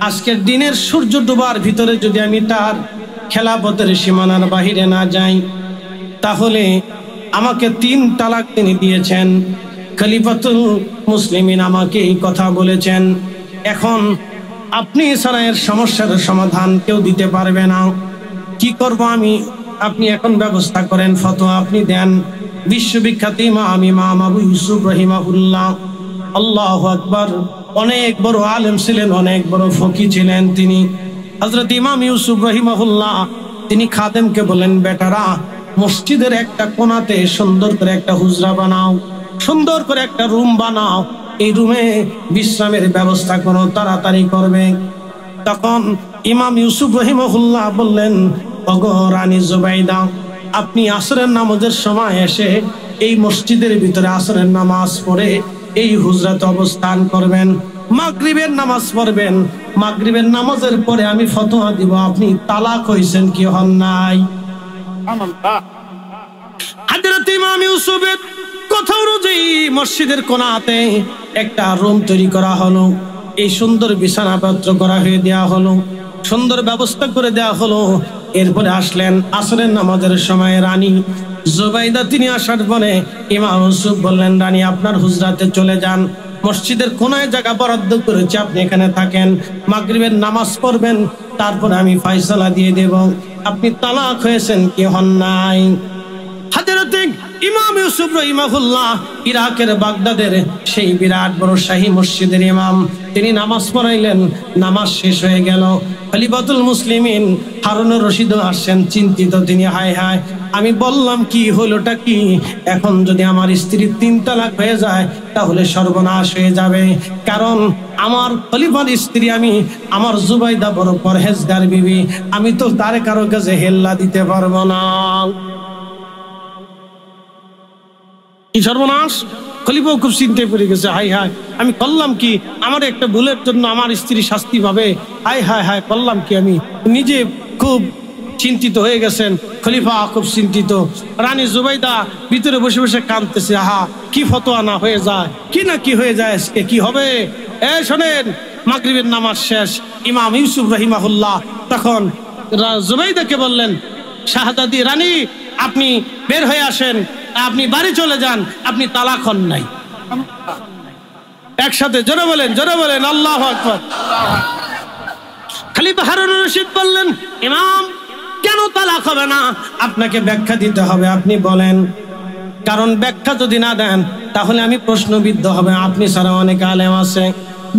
Speaker 1: আজকের দিনের সূর্য ডোবার ভিতরে যদি আমি তার খেলাফতের সীমানার বাহিরে না যাই তাহলে আমাকে 3 তালাক তিনি দিয়েছেন। খলিফাতুল মুসলিমিন আমাকে এই কথা বলেছেন। এখন আপনি ছাড়া এর সমস্যার সমাধান কেউ দিতে পারবে না। কি করব আমি? আপনি এখন ব্যবস্থা করেন, ফতোয়া আপনি দেন। বিশ্ববিখ্যাত ইমাম আবু ইউসুফ রাহিমাহুল্লাহ, আল্লাহু আকবার, অনেক বড় আলেম ছিলেন, অনেক বড় ফকিহ ছিলেন তিনি। হযরত ইমাম ইউসুফ রাহিমাহুল্লাহ তিনি খাদেমকে বলেন, বেটারা মসজিদের একটা কোণাতে সুন্দর করে একটা হুজরা বানাও, সুন্দর করে একটা রুম বানাও, এই রুমে বিশ্রামের ব্যবস্থা করো, তাড়াতাড়ি করবে। তখন ইমাম ইউসুফ রাহিমাহুল্লাহ বললেন, ওগো রানী জুবাইদা, আপনি আসরের নামাজের সময় এসে এই মসজিদের ভিতরে আসরের নামাজ পড়ে এই হুজরাতে অবস্থান করবেন, মাগরিবের নামাজ পড়বেন। মাগরিবের নামাজের পরে আমি ফতোয়া দিব আপনি তালাক হইছেন কি হন নাই। হযরত ইমাম ইউসুফের কথা অনুযায়ী মসজিদের কোণাতে একটা রুম তৈরি করা হলো। এই সুন্দর বিছানাপত্র করা হয়ে দেওয়া হলো, সুন্দর ব্যবস্থা করে দেওয়া হলো। এরপরে আসলেন আসরের নামাজের সময় রানী জুবাইদা। তিনি আসার পরে ইমাম ইউসুফ বললেন, রানী আপনার হুজরাতে চলে যান, মসজিদের কোনায় জায়গা বরাদ্দ করেছি, আপনি এখানে থাকেন, মাগরিবের নামাজ পড়বেন, তারপরে আমি ফয়সালা দিয়ে দেব আপনি তালাক হয়েছেন কি হন নাই। হযরত ইমাম ইউসুফ রাহিমাহুল্লাহ ইরাকের বাগদাদের সেই বিরাট বড় শাহী মসজিদের ইমাম, তিনি নামাজ পড়াইলেন। নামাজ শেষ হয়ে গেল। খলিফাতুল মুসলিমিন হারুনুর রশিদ আসছেন, চিন্তিত তিনি, হায় হায় আমি বললাম কি হলোটা কি? এখন যদি আমার স্ত্রীর 3 তালাক হয়ে যায় তাহলে সর্বনাশ হয়ে যাবে। কারণ আমার খলিফার স্ত্রী, আমি আমার জুবাইদা বড় পরহেজগার বিবি, আমি তো তার কারো কাছে হেল্লা দিতে পারবো না। কি সর্বনাশ! খলিফা খুব চিন্তায় পড়ে গেছে, হাই হাই আমি করলাম কি? আমার একটা ভুলের জন্য আমার স্ত্রী শাস্তি পাবে, হাই হাই হাই করলাম কি? আমি নিজে খুব চিন্তিত হয়ে গেছেন। খলিফা খুব চিন্তিত। রানী জুবাইদা ভিতরে বসে বসে কাঁদতেছে, আহা কি ফতোয়া না হয়ে যায়, কি না কি হয়ে যায়, আজকে কি হবে? শোনেন, মাগরিবের নামাজ শেষ। ইমাম ইউসুফ রাহিমাহুল্লাহ তখন জুবাইদাকে বললেন, শাহজাদি রানী আপনি বের হয়ে আসেন, আপনি বাড়ি চলে যান, আপনি তালাক হন নাই। একসাথে জোরে বলেন, জোরে বলেন আল্লাহু আকবার। খলিফা হারুনুর রশিদ বললেন, ইমাম কেন তালাক হবে না? আপনাকে ব্যাখ্যা দিতে হবে, আপনি বলেন। কারণ ব্যাখ্যা যদি না দেন তাহলে আমি প্রশ্নবিদ্ধ হবে, আপনি ছাড়া অনেক আলেম আছে,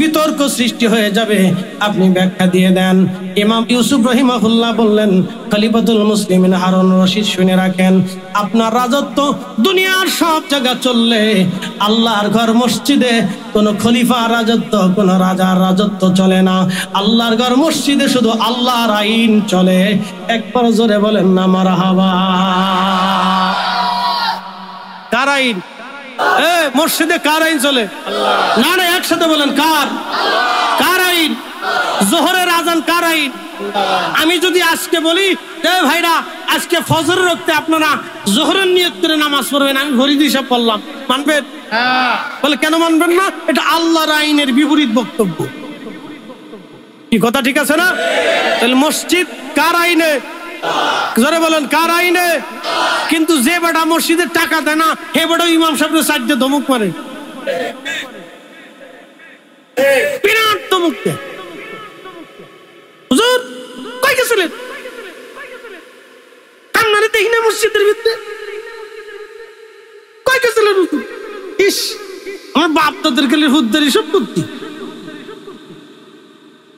Speaker 1: বিতর্ক সৃষ্টি হয়ে যাবে, আপনি ব্যাখ্যা দিয়ে দেন। ইমাম ইউসুফ রাহিমাহুল্লাহ বললেন, খলিফাতুল মুসলিমিন হারুনুর রশিদ শুনে রাখেন, আপনার রাজত্ব দুনিয়ার সব জায়গা চললে আল্লাহর ঘর মসজিদে কোন খলিফা রাজত্ব, কোন রাজার রাজত্ব চলে না। আল্লাহর ঘর মসজিদে শুধু আল্লাহর আইন চলে। একবার জোরে বলেন না মারহাবা। কার আইন? মসজিদে কার আইন চলে? না না, একসাথে বলেন, কার? কার আইন? জোহরের আজান কার আইন? আমি যদি আজকে বলি ভাইরা আজকে ফজর রক্তে আপনারা জোহরের নিয়ত করে নামাজ পড়বেন, আমি ফরিদ হিসাব করলাম, মানবেন? বলে কেন মানবেন না? এটা আল্লাহর আইনের বিপরীত বক্তব্য। কি কথা ঠিক আছে না? তাহলে মসজিদ কার আইনে? জোরে বলেন, কার আইনে? কিন্তু যে বেটা মসজিদের টাকা দেয় না, হে বেটা ইমাম সাহেবের সাইডে ধমক মারে, বিরাট ধমক দেয়। হুজুর কই গেছিলেন? কান্নারে দেখি না মসজিদের ভিতরে, কই গেছিলেন হুজুর? ইস, আমার বাপ দাদের গেলে হুদ্দারি সব বুদ্ধি,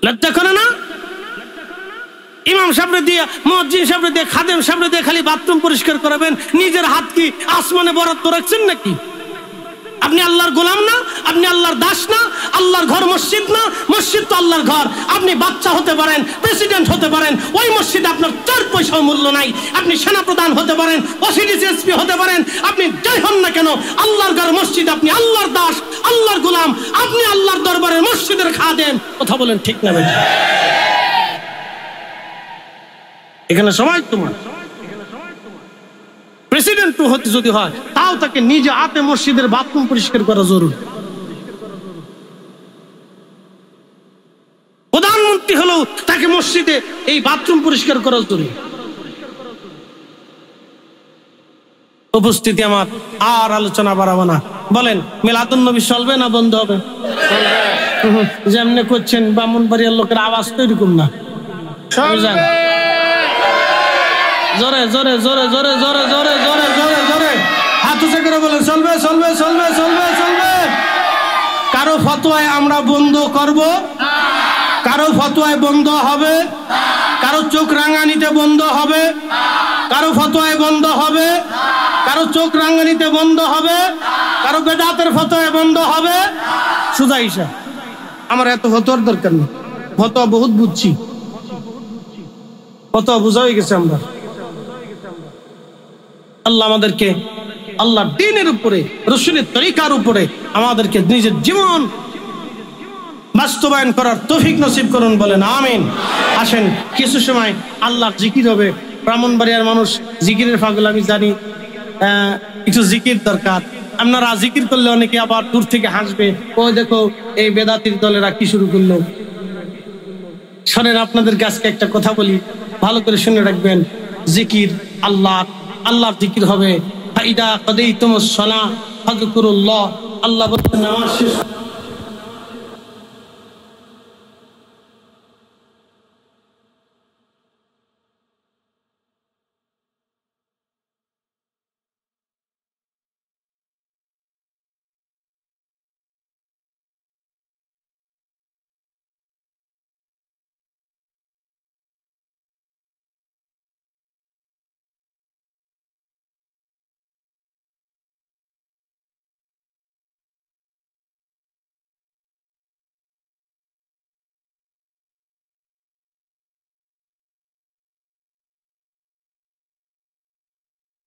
Speaker 1: লজ্জা করে না? ইমাম সাহেবরে দিয়ে, মুয়াজ্জিন সাহেবরে দিয়ে, খাদেম সাহেবরে দিয়ে খালি বাথরুম পরিষ্কার করাবেন, নিজের হাত কি আসমানে বরাদ্দ রাখছেন নাকি? আপনি আল্লাহর গোলাম না? আপনি আল্লাহর দাস না? আল্লাহর ঘর মসজিদ না? মসজিদ তো আল্লাহর ঘর। আপনি বাচ্চা হতে পারেন, প্রেসিডেন্ট হতে পারেন, ওই মসজিদে আপনার 4 পয়সাও মূল্য নাই। আপনি সেনাপ্রধান হতে পারেন, ওসিডিসি এসপি হতে পারেন, আপনি যাই হন না কেন, আল্লাহর ঘর মসজিদ, আপনি আল্লাহর দাস, আল্লাহর গোলাম, আপনি আল্লাহর দরবারের মসজিদের খাদেম। কথা বলেন ঠিক না বেটা? এখানে সবাই তোমার। প্রেসিডেন্ট হতে যদি হয়, তাও তাকে নিজে হাতে মসজিদের বাথরুম পরিষ্কার করা জরুরি। প্রধানমন্ত্রী হলেও তাকে মসজিদে এই বাথরুম পরিষ্কার করা জরুরি। উপস্থিতি আমার, আর আলোচনা বাড়াবো না। বলেন, মিলাদুন নবী চলবে না বন্ধ হবে? যেমনি করছেন ব্রাহ্মণবাড়িয়ার লোকের আওয়াজ তো এরকম না। জোরে জোরে জোরে জোরে জোরে জোরে জোরে জোরে জোরে হাত উঁচু করে বলেন, চলবে চলবে চলবে চলবে চলবে। কারো ফতোয়ায় আমরা বন্ধ করব, কারো ফতোয়ায় বন্ধ হবে, কারো চোখ রাঙানিতে বন্ধ হবে, কারো ফতোয়ায় বন্ধ হবে, কারো চোখ রাঙানিতে বন্ধ হবে, কারো বেদাতের ফতোয়ায় বন্ধ হবে। সুজা হিসাব আমার এত ফতোয়ার দরকার নেই। ফতোয়া বহুত বুঝছি, ফতোয়া বোঝা হয়ে গেছে আমরা। আল্লাহ আমাদেরকে আল্লাহর দ্বীনের উপরে, রাসূলের তরিকার উপরে আমাদেরকে নিজের জীবন বাস্তবায়ন করার তৌফিক নসিব করুন, বলেন আমিন। আসেন কিছু সময় আল্লাহর জিকির হবে। ব্রাহ্মণবাড়িয়ার মানুষ জিকিরের পাগল, আমি জানি, কিছু জিকির দরকার। আপনারা জিকির করলে অনেকে আবার দূর থেকে হাসবে, ও দেখো এই বেদাতির দলেরা কি শুরু করলো। শোনেন, আপনাদেরকে আজকে একটা কথা বলি, ভালো করে শুনে রাখবেন। জিকির আল্লাহর জিকির হবে। ফাইদা কাদাইতুমুস সালাহ ফাযকুরুল্লাহ। আল্লাহ বলেন, নামাজ শেষ